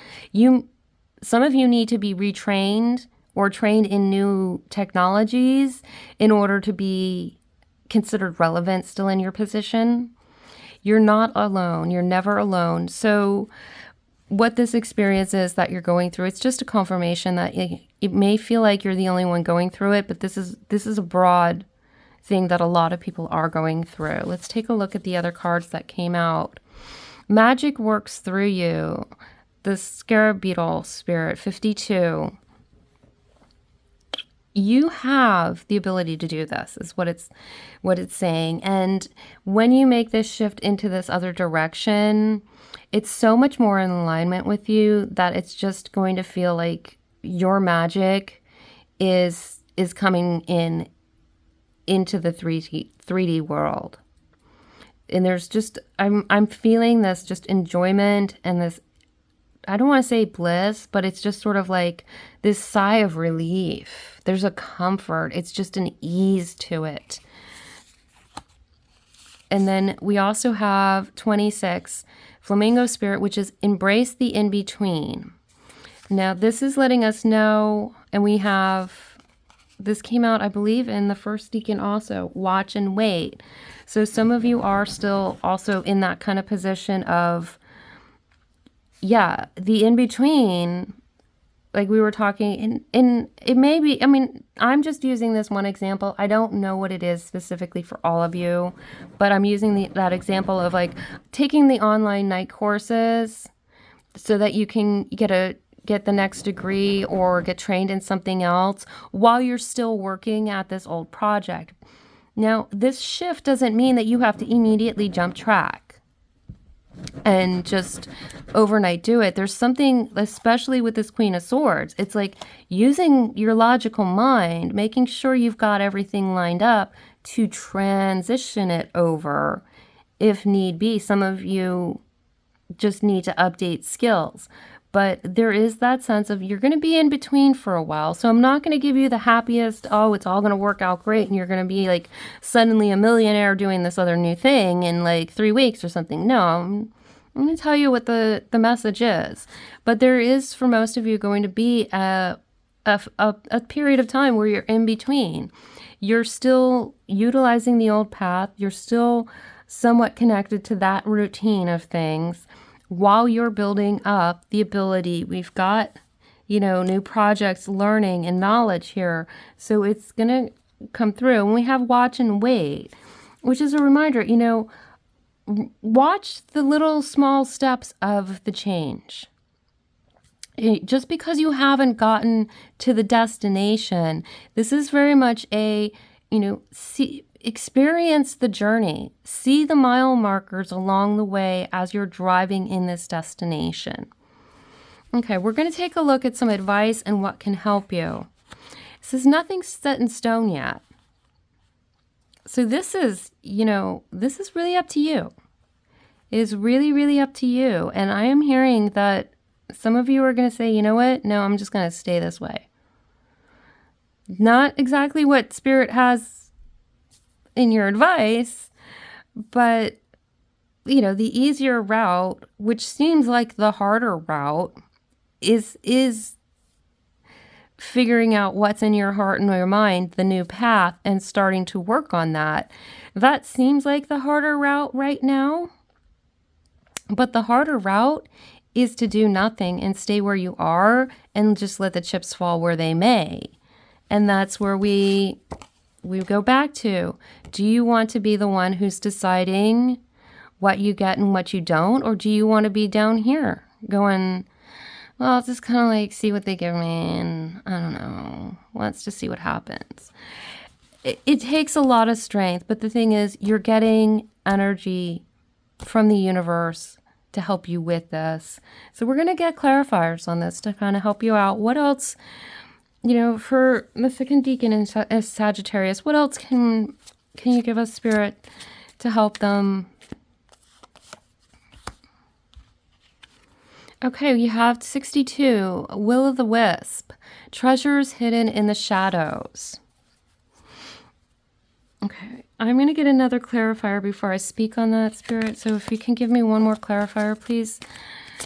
Some of you need to be retrained or trained in new technologies in order to be considered relevant still in your position. You're not alone. You're never alone. So what this experience is that you're going through. It's just a confirmation that it may feel like you're the only one going through it, but this is a broad thing that a lot of people are going through. Let's take a look at the other cards that came out. Magic works through you. The scarab beetle spirit, 52. You have the ability to do this, is what it's saying. And when you make this shift into this other direction, it's so much more in alignment with you that it's just going to feel like your magic is coming into the 3D world. And there's just, I'm feeling this just enjoyment and this, I don't want to say bliss, but it's just sort of like this sigh of relief. There's a comfort. It's just an ease to it. And then we also have 26, Flamingo Spirit, which is embrace the in-between. Now, this is letting us know, and we have, this came out, I believe, in the first Deacon also, watch and wait. So some of you are still also in that kind of position of, yeah, the in-between, like we were talking, and it may be, I mean, I'm just using this one example. I don't know what it is specifically for all of you, but I'm using that example of like taking the online night courses so that you can get the next degree or get trained in something else while you're still working at this old project. Now, this shift doesn't mean that you have to immediately jump track and just overnight do it. There's something, especially with this Queen of Swords, it's like using your logical mind, making sure you've got everything lined up to transition it over if need be. Some of you just need to update skills. But there is that sense of you're going to be in between for a while. So I'm not going to give you the happiest, oh, it's all going to work out great and you're going to be like suddenly a millionaire doing this other new thing in like 3 weeks or something. No, I'm going to tell you what the message is. But there is, for most of you, going to be a period of time where you're in between. You're still utilizing the old path. You're still somewhat connected to that routine of things, while you're building up the ability. We've got, new projects, learning and knowledge here. So it's going to come through. And we have watch and wait, which is a reminder, watch the little small steps of the change. Just because you haven't gotten to the destination, this is very much a, experience the journey. See the mile markers along the way as you're driving in this destination. Okay, we're going to take a look at some advice and what can help you. This is nothing set in stone yet. So this is really up to you. It is really, really up to you. And I am hearing that some of you are going to say, you know what? No, I'm just going to stay this way. Not exactly what Spirit has in your advice, but the easier route, which seems like the harder route, is figuring out what's in your heart and your mind, the new path, and starting to work on that. That seems like the harder route right now, but the harder route is to do nothing and stay where you are and just let the chips fall where they may. And that's where we go back to, do you want to be the one who's deciding what you get and what you don't? Or do you want to be down here going, well, I'll just kind of like see what they give me and I don't know, let's just see what happens. It takes a lot of strength, but the thing is you're getting energy from the universe to help you with this. So we're going to get clarifiers on this to kind of help you out. What else? For the second Deacon in Sagittarius, what else can you give us, Spirit, to help them? Okay, you have 62, Will o' the Wisp, treasures hidden in the shadows. Okay, I'm going to get another clarifier before I speak on that, Spirit. So if you can give me one more clarifier, please,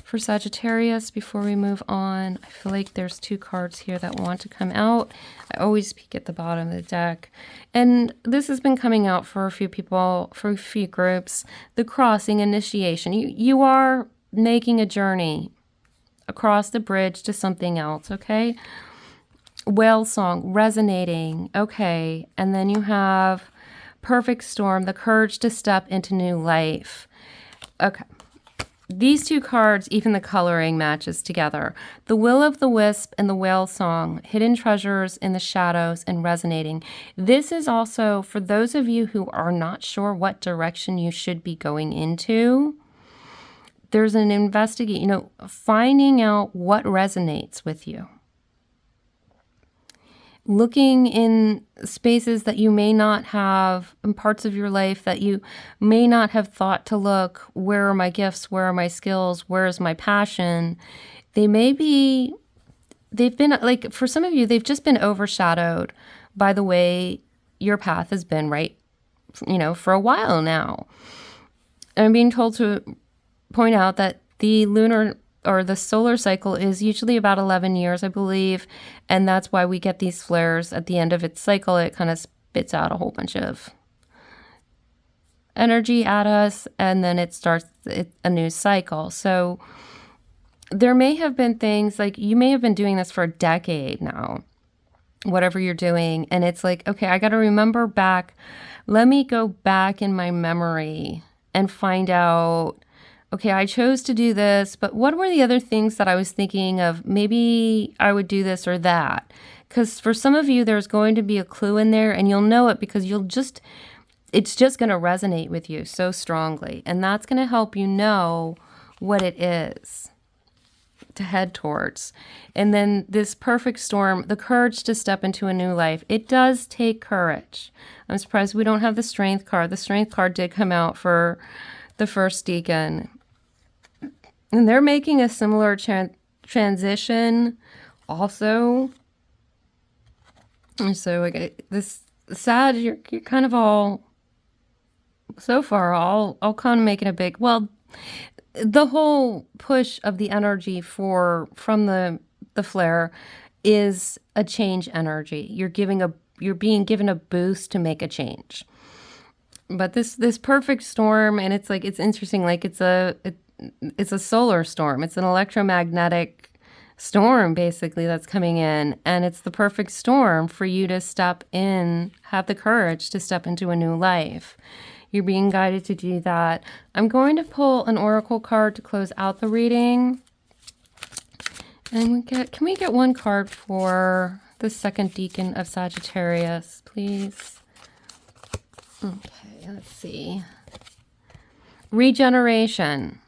for Sagittarius before we move on. I feel like there's 2 cards here that want to come out. I always peek at the bottom of the deck. And this has been coming out for a few people, for a few groups. The crossing, initiation. You are making a journey across the bridge to something else, okay? Whale song, resonating, okay. And then you have perfect storm, the courage to step into new life. Okay. These two cards, even the coloring matches together. The will of the wisp and the whale song, hidden treasures in the shadows and resonating. This is also for those of you who are not sure what direction you should be going into. There's an finding out what resonates with you. Looking in spaces that you may not have, in parts of your life that you may not have thought to look. Where are my gifts? Where are my skills? Where is my passion? They've been like, for some of you, they've just been overshadowed by the way your path has been, right? For a while now. And I'm being told to point out that the lunar or the solar cycle is usually about 11 years, I believe. And that's why we get these flares at the end of its cycle. It kind of spits out a whole bunch of energy at us, and then it starts a new cycle. So there may have been things like you may have been doing this for a decade now, whatever you're doing. And it's like, okay, I got to remember back. Let me go back in my memory and find out, okay, I chose to do this, but what were the other things that I was thinking of? Maybe I would do this or that. Because for some of you, there's going to be a clue in there, and you'll know it because it's just going to resonate with you so strongly. And that's going to help you know what it is to head towards. And then this perfect storm, the courage to step into a new life. It does take courage. I'm surprised we don't have the strength card. The strength card did come out for the first deacon. And they're making a similar transition also. And so this Sag, you're kind of all, so far, all kind of making a big, well, the whole push of the energy from the flare is a change energy. You're being given a boost to make a change. But this perfect storm, and it's interesting, like it's a solar storm. It's an electromagnetic storm, basically, that's coming in. And it's the perfect storm for you to step in, have the courage to step into a new life. You're being guided to do that. I'm going to pull an oracle card to close out the reading. And can we get one card for the second deacon of Sagittarius, please? Okay, let's see. Regeneration.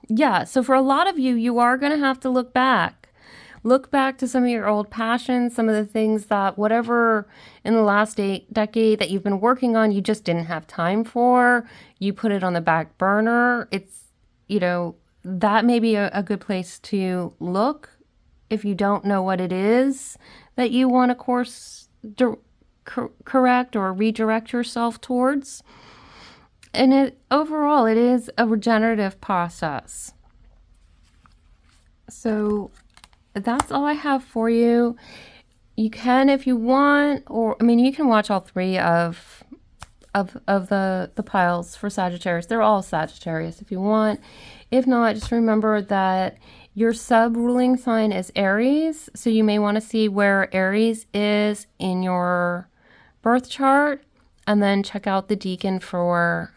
Yeah, so for a lot of you, you are going to have to look back. Look back to some of your old passions, some of the things that whatever in the last decade that you've been working on, you just didn't have time for. You put it on the back burner. It's, that may be a good place to look if you don't know what it is that you want to course correct or redirect yourself towards. And overall, it is a regenerative process. So that's all I have for you. You can, if you want, you can watch all three of the piles for Sagittarius. They're all Sagittarius if you want. If not, just remember that your sub-ruling sign is Aries. So you may want to see where Aries is in your birth chart, and then check out the deacon for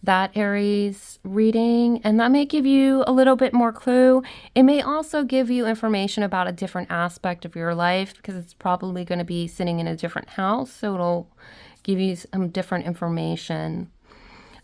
that Aries reading, and that may give you a little bit more clue. It may also give you information about a different aspect of your life because it's probably going to be sitting in a different house, so it'll give you some different information.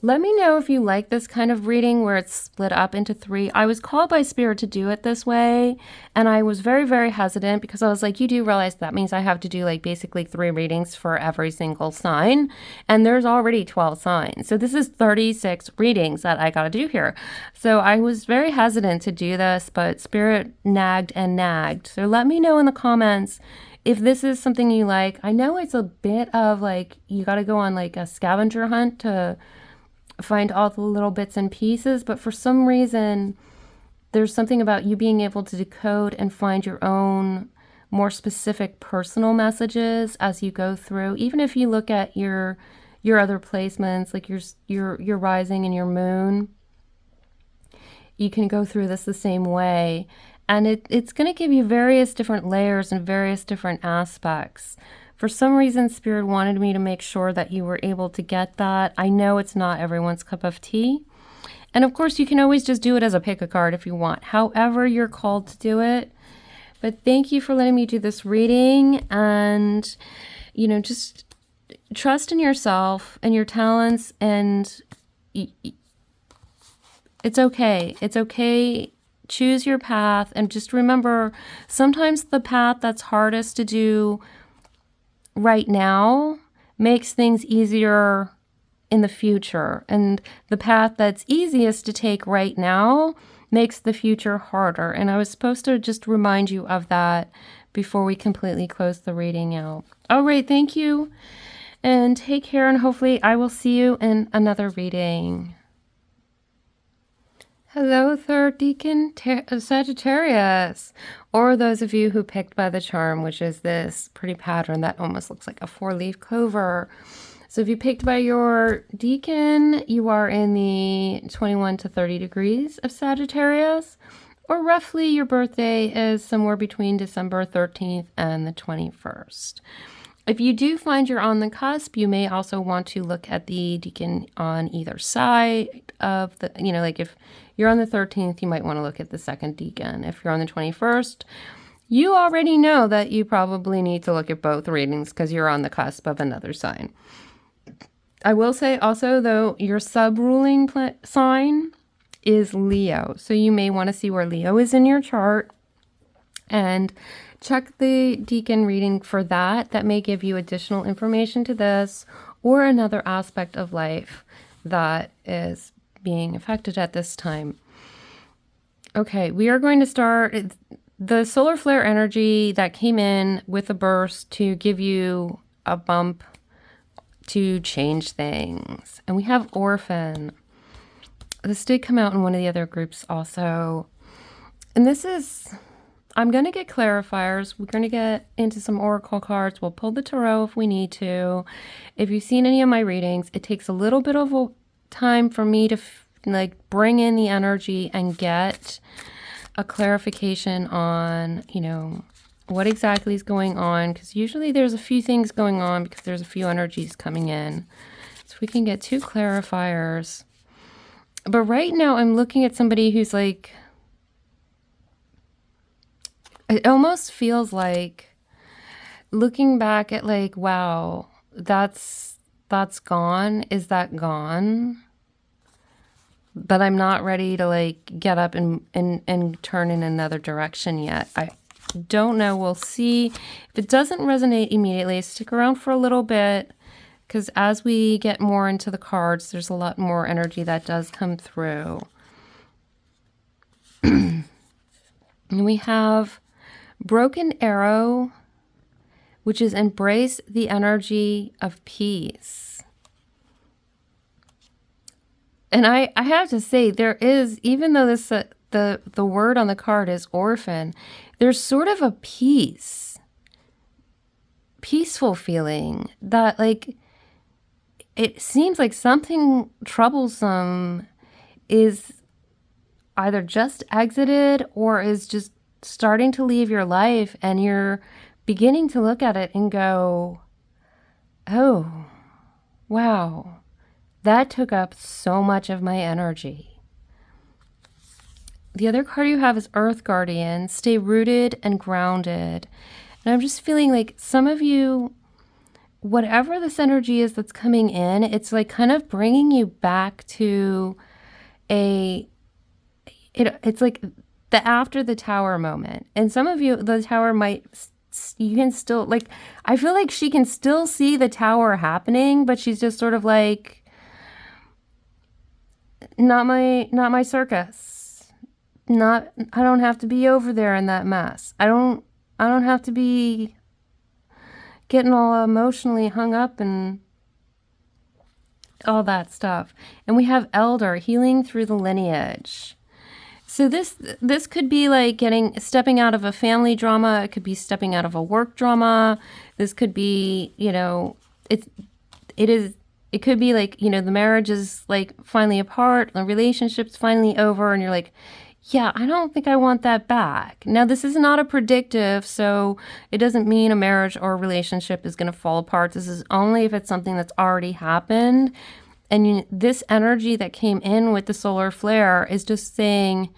Let me know if you like this kind of reading where it's split up into three. I was called by Spirit to do it this way, and I was very, very hesitant because I was like, you do realize that means I have to do basically 3 readings for every single sign, and there's already 12 signs. So this is 36 readings that I got to do here. So I was very hesitant to do this, but Spirit nagged and nagged. So let me know in the comments if this is something you like. I know it's a bit of you got to go on a scavenger hunt to find all the little bits and pieces, but for some reason there's something about you being able to decode and find your own more specific personal messages as you go through. Even if you look at your other placements, like your rising and your moon, you can go through this the same way. And it's going to give you various different layers and various different aspects. For some reason, Spirit wanted me to make sure that you were able to get that. I know it's not everyone's cup of tea. And of course, you can always just do it as a pick a card if you want, however you're called to do it. But thank you for letting me do this reading. And, you know, just trust in yourself and your talents. And it's okay. It's okay. Choose your path. And just remember, sometimes the path that's hardest to do right now makes things easier in the future. And the path that's easiest to take right now makes the future harder. And I was supposed to just remind you of that before we completely close the reading out. All right, thank you. And take care, and hopefully I will see you in another reading. Hello, third deacon Sagittarius, or those of you who picked by the charm, which is this pretty pattern that almost looks like a 4-leaf clover. So if you picked by your deacon, you are in the 21 to 30 degrees of Sagittarius, or roughly your birthday is somewhere between December 13th and the 21st. If you do find you're on the cusp, you may also want to look at the deacon on either side of the, you know, like if you're on the 13th, you might want to look at the second deacon. If you're on the 21st, you already know that you probably need to look at both readings because you're on the cusp of another sign. I will say also, though, your sub-ruling sign is Leo. So you may want to see where Leo is in your chart and check the deacon reading for that. That may give you additional information to this or another aspect of life that is being affected at this time. Okay, we are going to start the solar flare energy that came in with a burst to give you a bump to change things. And we have Orphan. This did come out in one of the other groups also. And this is, I'm going to get clarifiers. We're going to get into some oracle cards. We'll pull the tarot if we need to. If you've seen any of my readings, it takes a little bit of a time for me to bring in the energy and get a clarification on, you know, what exactly is going on, because usually there's a few things going on because there's a few energies coming in. So we can get 2 clarifiers. But right now I'm looking at somebody who's like, it almost feels like looking back at like, wow, that's gone. Is that gone? But I'm not ready to like get up and turn in another direction yet. I don't know. We'll see. If it doesn't resonate immediately, stick around for a little bit, because as we get more into the cards, there's a lot more energy that does come through. And we have Broken Arrow, which is embrace the energy of peace. And I have to say, there is, even though this the word on the card is orphan, there's sort of a peaceful feeling that, like, it seems like something troublesome is either just exited or is just starting to leave your life, and you're beginning to look at it and go, oh, wow, that took up so much of my energy. The other card you have is Earth Guardian. Stay rooted and grounded. And I'm just feeling like some of you, whatever this energy is that's coming in, it's like kind of bringing you back to it's like the after the tower moment. And some of you, the tower you can still, like, I feel like she can still see the tower happening, but she's just sort of like, not my circus. I don't have to be over there in that mess. I don't have to be getting all emotionally hung up and all that stuff. And we have Elder, healing through the lineage. So this could be like stepping out of a family drama. It could be stepping out of a work drama. This could be, you know, it is it could be like, the marriage is like finally apart, the relationship's finally over, and you're like, yeah, I don't think I want that back. Now, this is not a predictive, so it doesn't mean a marriage or a relationship is going to fall apart. This is only if it's something that's already happened. And this energy that came in with the solar flare is just saying,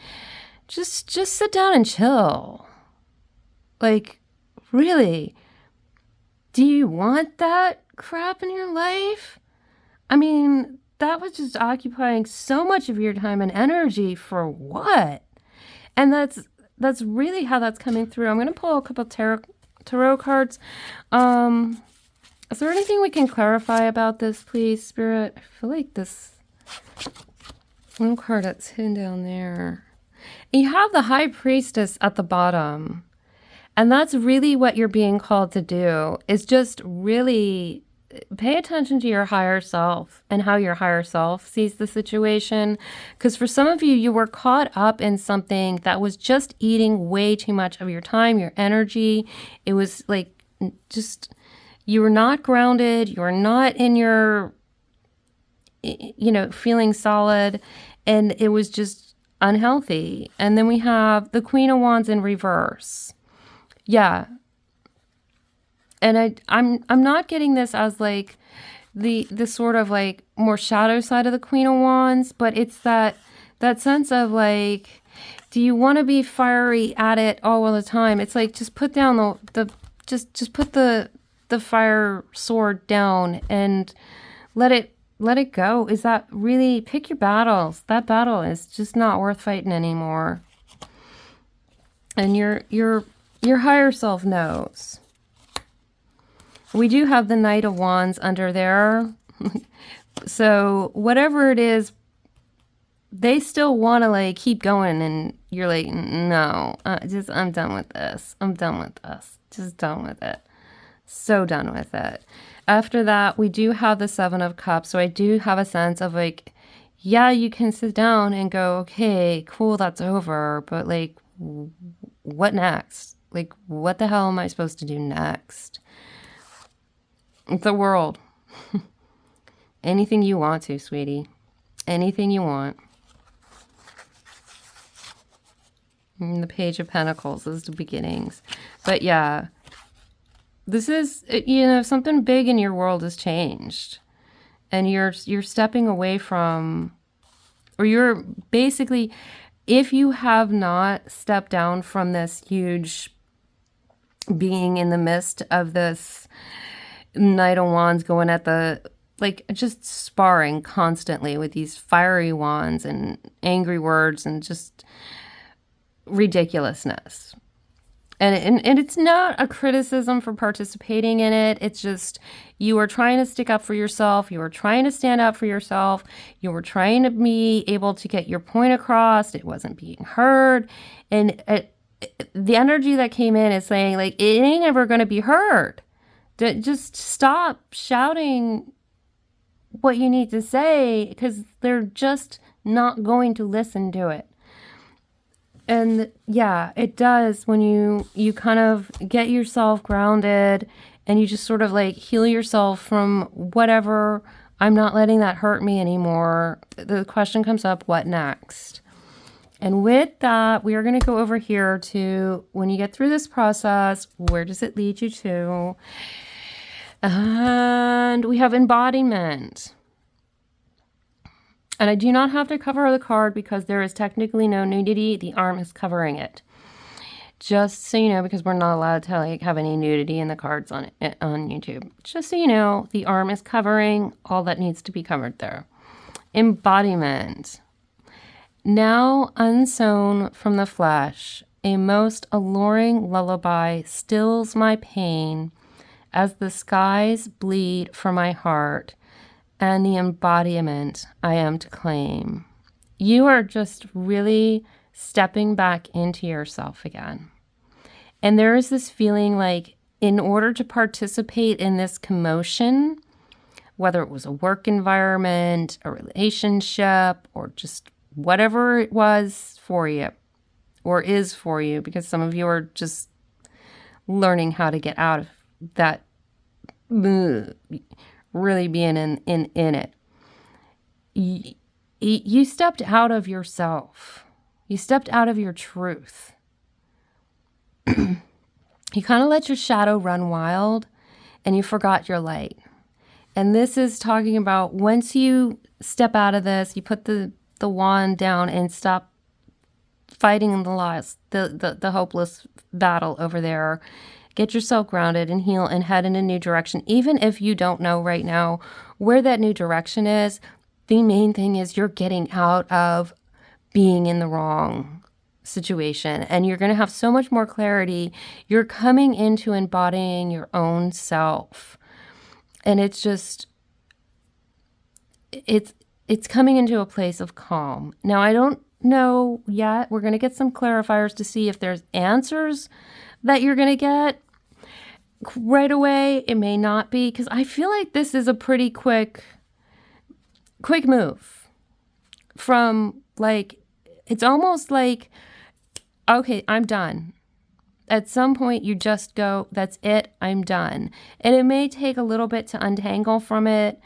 just sit down and chill. Like, really? Do you want that crap in your life? I mean, that was just occupying so much of your time and energy for what? And that's really how that's coming through. I'm going to pull a couple tarot cards. Is there anything we can clarify about this, please, Spirit? I feel like this one card that's hidden down there. And you have the High Priestess at the bottom. And that's really what you're being called to do, is just really pay attention to your higher self and how your higher self sees the situation. Because for some of you, you were caught up in something that was just eating way too much of your time, your energy. It was like just, you were not grounded. You were not in your, feeling solid. And it was just unhealthy. And then we have the Queen of Wands in reverse. Yeah. And I'm not getting this as like the sort of like more shadow side of the Queen of Wands, but it's that sense of like, do you want to be fiery at it all the time? It's like, just put down just put the fire sword down and let it go. Is that really, pick your battles. That battle is just not worth fighting anymore. And your higher self knows. We do have the Knight of Wands under there. So whatever it is, they still want to like keep going, and you're like, no, I'm done with this. I'm done with this. Just done with it. So done with it. After that, we do have the Seven of Cups. So I do have a sense of like, yeah, you can sit down and go, okay, cool, that's over. But like, what next? Like, what the hell am I supposed to do next? The world. Anything you want to, sweetie. Anything you want. And the Page of Pentacles is the beginnings. But yeah, this is, something big in your world has changed. And you're stepping away from, or you're basically, if you have not stepped down from this huge being in the midst of this Knight of Wands going at the, like, just sparring constantly with these fiery wands and angry words and just ridiculousness. And it's not a criticism for participating in it. It's just, you are trying to stick up for yourself. You are trying to stand up for yourself. You were trying to be able to get your point across. It wasn't being heard. And the energy that came in is saying, like, it ain't ever going to be heard. Just stop shouting what you need to say, because they're just not going to listen to it. And yeah, it does when you kind of get yourself grounded and you just sort of like heal yourself from whatever, I'm not letting that hurt me anymore. The question comes up, what next? And with that, we are going to go over here to, when you get through this process, where does it lead you to? And we have embodiment. And I do not have to cover the card because there is technically no nudity. The arm is covering it. Just so you know, because we're not allowed to like have any nudity in the cards on YouTube. Just so you know, the arm is covering all that needs to be covered there. Embodiment. Now unsown from the flesh, a most alluring lullaby stills my pain as the skies bleed for my heart and the embodiment I am to claim. You are just really stepping back into yourself again. And there is this feeling like, in order to participate in this commotion, whether it was a work environment, a relationship, or just whatever it was for you, or is for you, because some of you are just learning how to get out of that, really being in it. You stepped out of yourself. You stepped out of your truth. You kind of let your shadow run wild and you forgot your light. And this is talking about once you step out of this, you put the wand down and stop fighting in the hopeless battle over there. Get yourself grounded and heal and head in a new direction. Even if you don't know right now where that new direction is, the main thing is you're getting out of being in the wrong situation, and you're going to have so much more clarity. You're coming into embodying your own self, and it's coming into a place of calm. Now, I don't know yet. We're going to get some clarifiers to see if there's answers that you're going to get right away. It may not be, because I feel like this is a pretty quick move from, like, it's almost like, okay, I'm done. At some point you just go, that's it, I'm done. And it may take a little bit to untangle from it,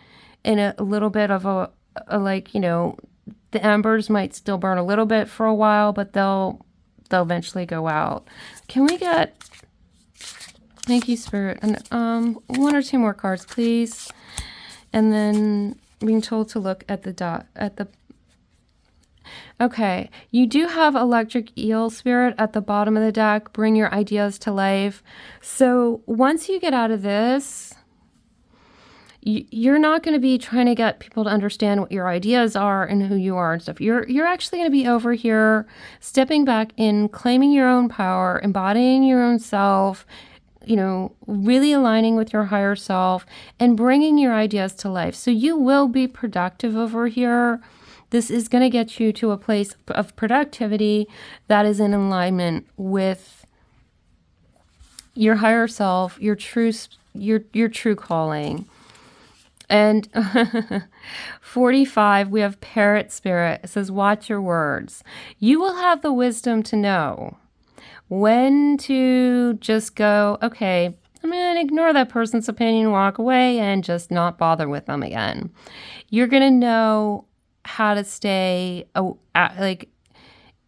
and a little bit of a like, you know, the embers might still burn a little bit for a while, but they'll eventually go out. Can we get, thank you, Spirit, and one or two more cards, please. And then being told to look at the okay, you do have electric eel, Spirit, at the bottom of the deck. Bring your ideas to life. So once you get out of this, you're not going to be trying to get people to understand what your ideas are and who you are and stuff. You're actually going to be over here stepping back in, claiming your own power, embodying your own self, you know, really aligning with your higher self and bringing your ideas to life. So you will be productive over here. This is going to get you to a place of productivity that is in alignment with your higher self, your true calling. And 45, we have Parrot Spirit. It says, watch your words. You will have the wisdom to know when to just go, okay, I'm going to ignore that person's opinion, walk away, and just not bother with them again. You're going to know how to stay, like,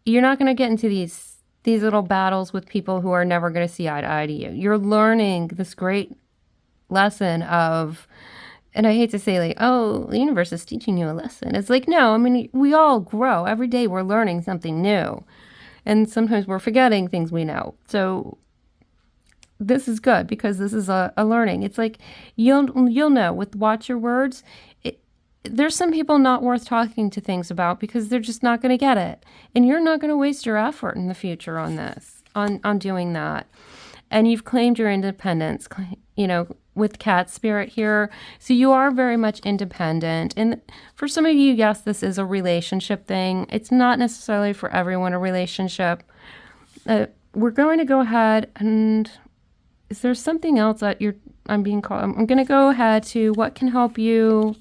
you're not going to get into these little battles with people who are never going to see eye to eye to you. You're learning this great lesson of, and I hate to say, like, oh, the universe is teaching you a lesson. It's like, no, I mean, we all grow. Every day we're learning something new. And sometimes we're forgetting things we know. So this is good because this is a learning. It's like, you'll know with watch your words. There's some people not worth talking to things about because they're just not going to get it. And you're not going to waste your effort in the future on this, on doing that. And you've claimed your independence, you know, with Cat Spirit here. So you are very much independent. And for some of you, yes, this is a relationship thing. It's not necessarily for everyone a relationship. We're going to go ahead and, is there something else that I'm being called? I'm going to go ahead to what can help you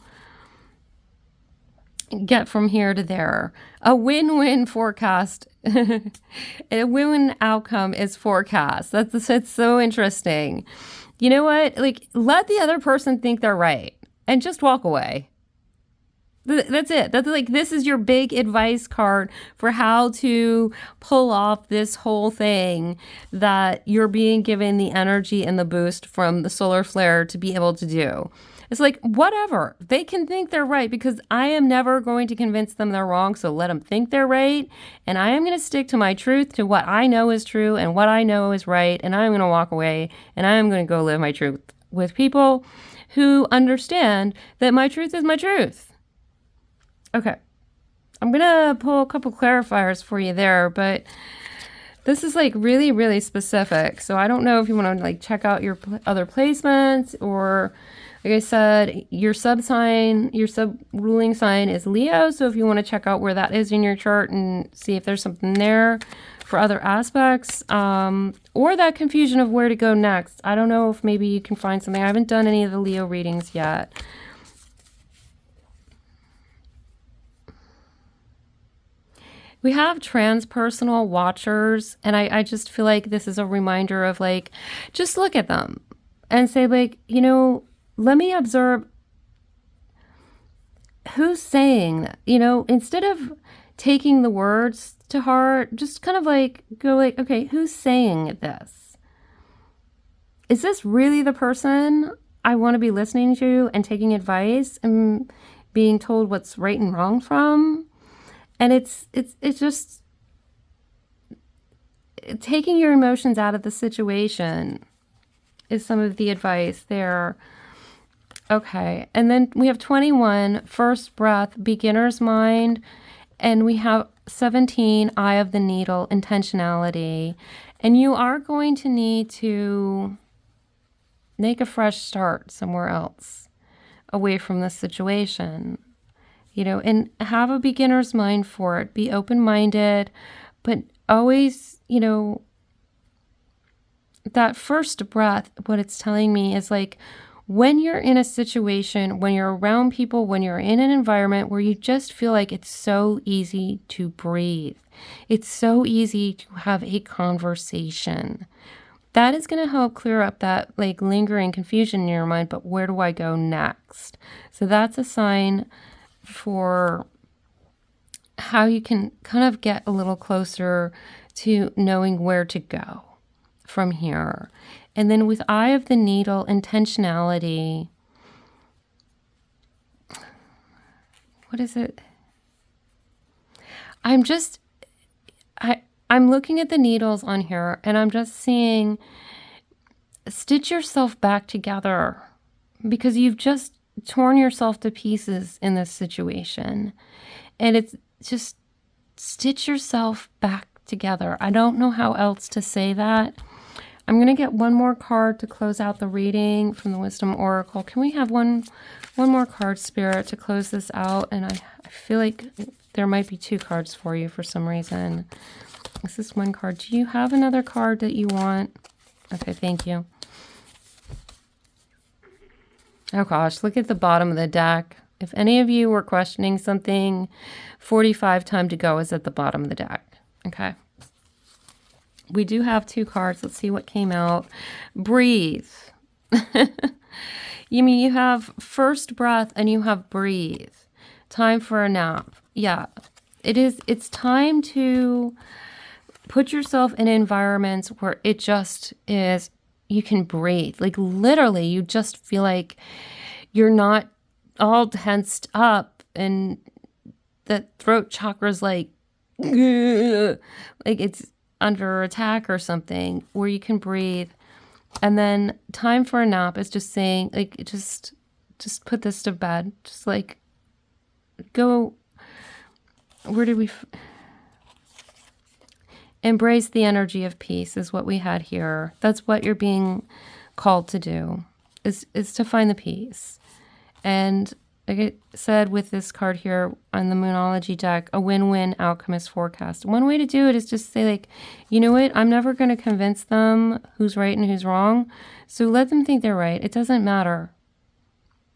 get from here to there. A win-win forecast. A win-win outcome is forecast. It's so interesting. You know what? Like, let the other person think they're right and just walk away. That's it. That's like, this is your big advice card for how to pull off this whole thing that you're being given the energy and the boost from the solar flare to be able to do. It's like, whatever. They can think they're right because I am never going to convince them they're wrong. So let them think they're right. And I am going to stick to my truth, to what I know is true and what I know is right. And I'm going to walk away and I'm going to go live my truth with people who understand that my truth is my truth. Okay. I'm going to pull a couple clarifiers for you there, but this is like really, really specific. So I don't know if you want to like check out your other placements, or like I said, your sub-ruling sign is Leo. So if you want to check out where that is in your chart and see if there's something there for other aspects, or that confusion of where to go next. I don't know if maybe you can find something. I haven't done any of the Leo readings yet. We have transpersonal watchers, and I just feel like this is a reminder of, like, just look at them and say, like, you know, let me observe who's saying that? You know, instead of taking the words to heart, just kind of like go like, okay, who's saying this? Is this really the person I want to be listening to and taking advice and being told what's right and wrong from? And it's just taking your emotions out of the situation is some of the advice there. Okay, and then we have 21, first breath, beginner's mind, and we have 17, eye of the needle, intentionality. And you are going to need to make a fresh start somewhere else, away from this situation, you know, and have a beginner's mind for it. Be open-minded, but always, you know, that first breath, what it's telling me is like, when you're in a situation, when you're around people, when you're in an environment where you just feel like it's so easy to breathe, it's so easy to have a conversation, that is going to help clear up that like lingering confusion in your mind. But where do I go next? So that's a sign for how you can kind of get a little closer to knowing where to go from here. And then with eye of the needle, intentionality. What is it? I'm looking at the needles on here and I'm just seeing stitch yourself back together, because you've just torn yourself to pieces in this situation. And it's just stitch yourself back together. I don't know how else to say that. I'm going to get one more card to close out the reading from the Wisdom Oracle. Can we have one more card, Spirit, to close this out? And I feel like there might be two cards for you for some reason. This is one card. Do you have another card that you want? Okay, thank you. Oh gosh, look at the bottom of the deck. If any of you were questioning something, 45 time to go is at the bottom of the deck. Okay. We do have two cards. Let's see what came out. Breathe. You mean you have first breath and you have breathe. Time for a nap. Yeah, it's time to put yourself in environments where it just is, you can breathe. Like literally, you just feel like you're not all tensed up and the throat chakra's like it's under attack or something, where you can breathe. And then time for a nap is just saying, like, just put this to bed. Just like go, where did we embrace the energy of peace is what we had here. That's what you're being called to do, is to find the peace. And like I said, with this card here on the Moonology deck, a win-win outcome is forecast. One way to do it is just say, like, you know what? I'm never going to convince them who's right and who's wrong. So let them think they're right. It doesn't matter.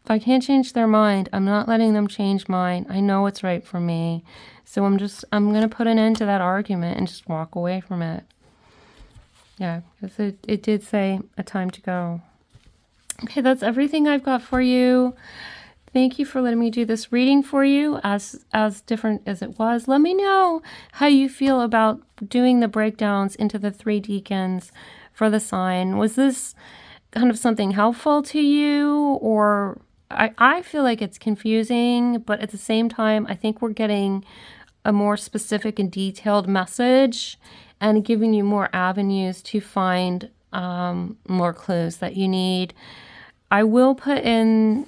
If I can't change their mind, I'm not letting them change mine. I know what's right for me. So I'm going to put an end to that argument and just walk away from it. Yeah, because it did say a time to go. Okay, that's everything I've got for you. Thank you for letting me do this reading for you, as different as it was. Let me know how you feel about doing the breakdowns into the 3 deacons for the sign. Was this kind of something helpful to you? Or I feel like it's confusing, but at the same time, I think we're getting a more specific and detailed message and giving you more avenues to find more clues that you need. I will put in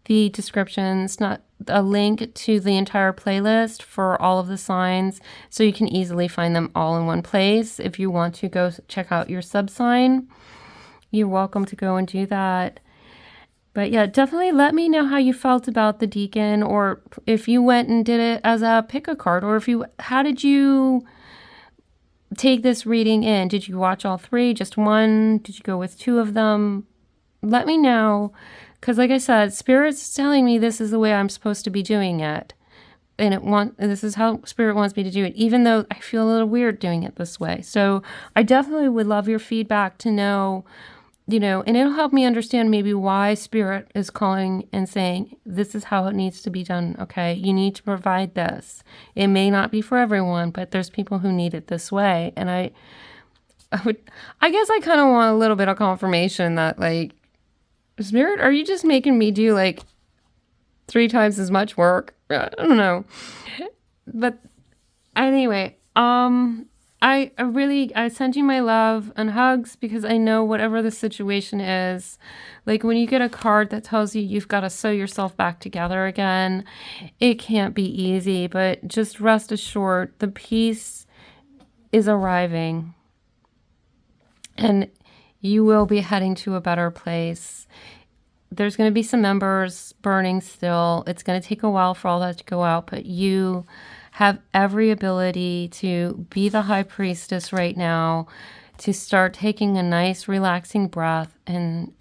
the descriptions, not a link to the entire playlist for all of the signs, so you can easily find them all in one place. If you want to go check out your sub-sign, you're welcome to go and do that. But yeah, definitely let me know how you felt about the deacon, or if you went and did it as a pick a card, or how did you take this reading in? Did you watch all 3, just one? Did you go with 2 of them? Let me know. Because like I said, Spirit's telling me this is the way I'm supposed to be doing it. And this is how Spirit wants me to do it, even though I feel a little weird doing it this way. So I definitely would love your feedback to know and it'll help me understand maybe why Spirit is calling and saying, this is how it needs to be done, okay? You need to provide this. It may not be for everyone, but there's people who need it this way. And I guess I kind of want a little bit of confirmation that, like, Spirit, are you just making me do, like, 3 times as much work? I don't know. But anyway, I send you my love and hugs, because I know whatever the situation is, like when you get a card that tells you you've got to sew yourself back together again, it can't be easy, but just rest assured the peace is arriving and you will be heading to a better place. There's going to be some embers burning still. It's going to take a while for all that to go out, but you have every ability to be the high priestess right now, to start taking a nice relaxing breath and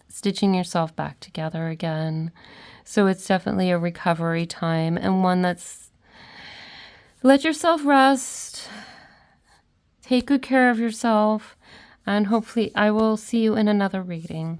stitching yourself back together again. So it's definitely a recovery time, and one that's, let yourself rest, take good care of yourself, and hopefully I will see you in another reading.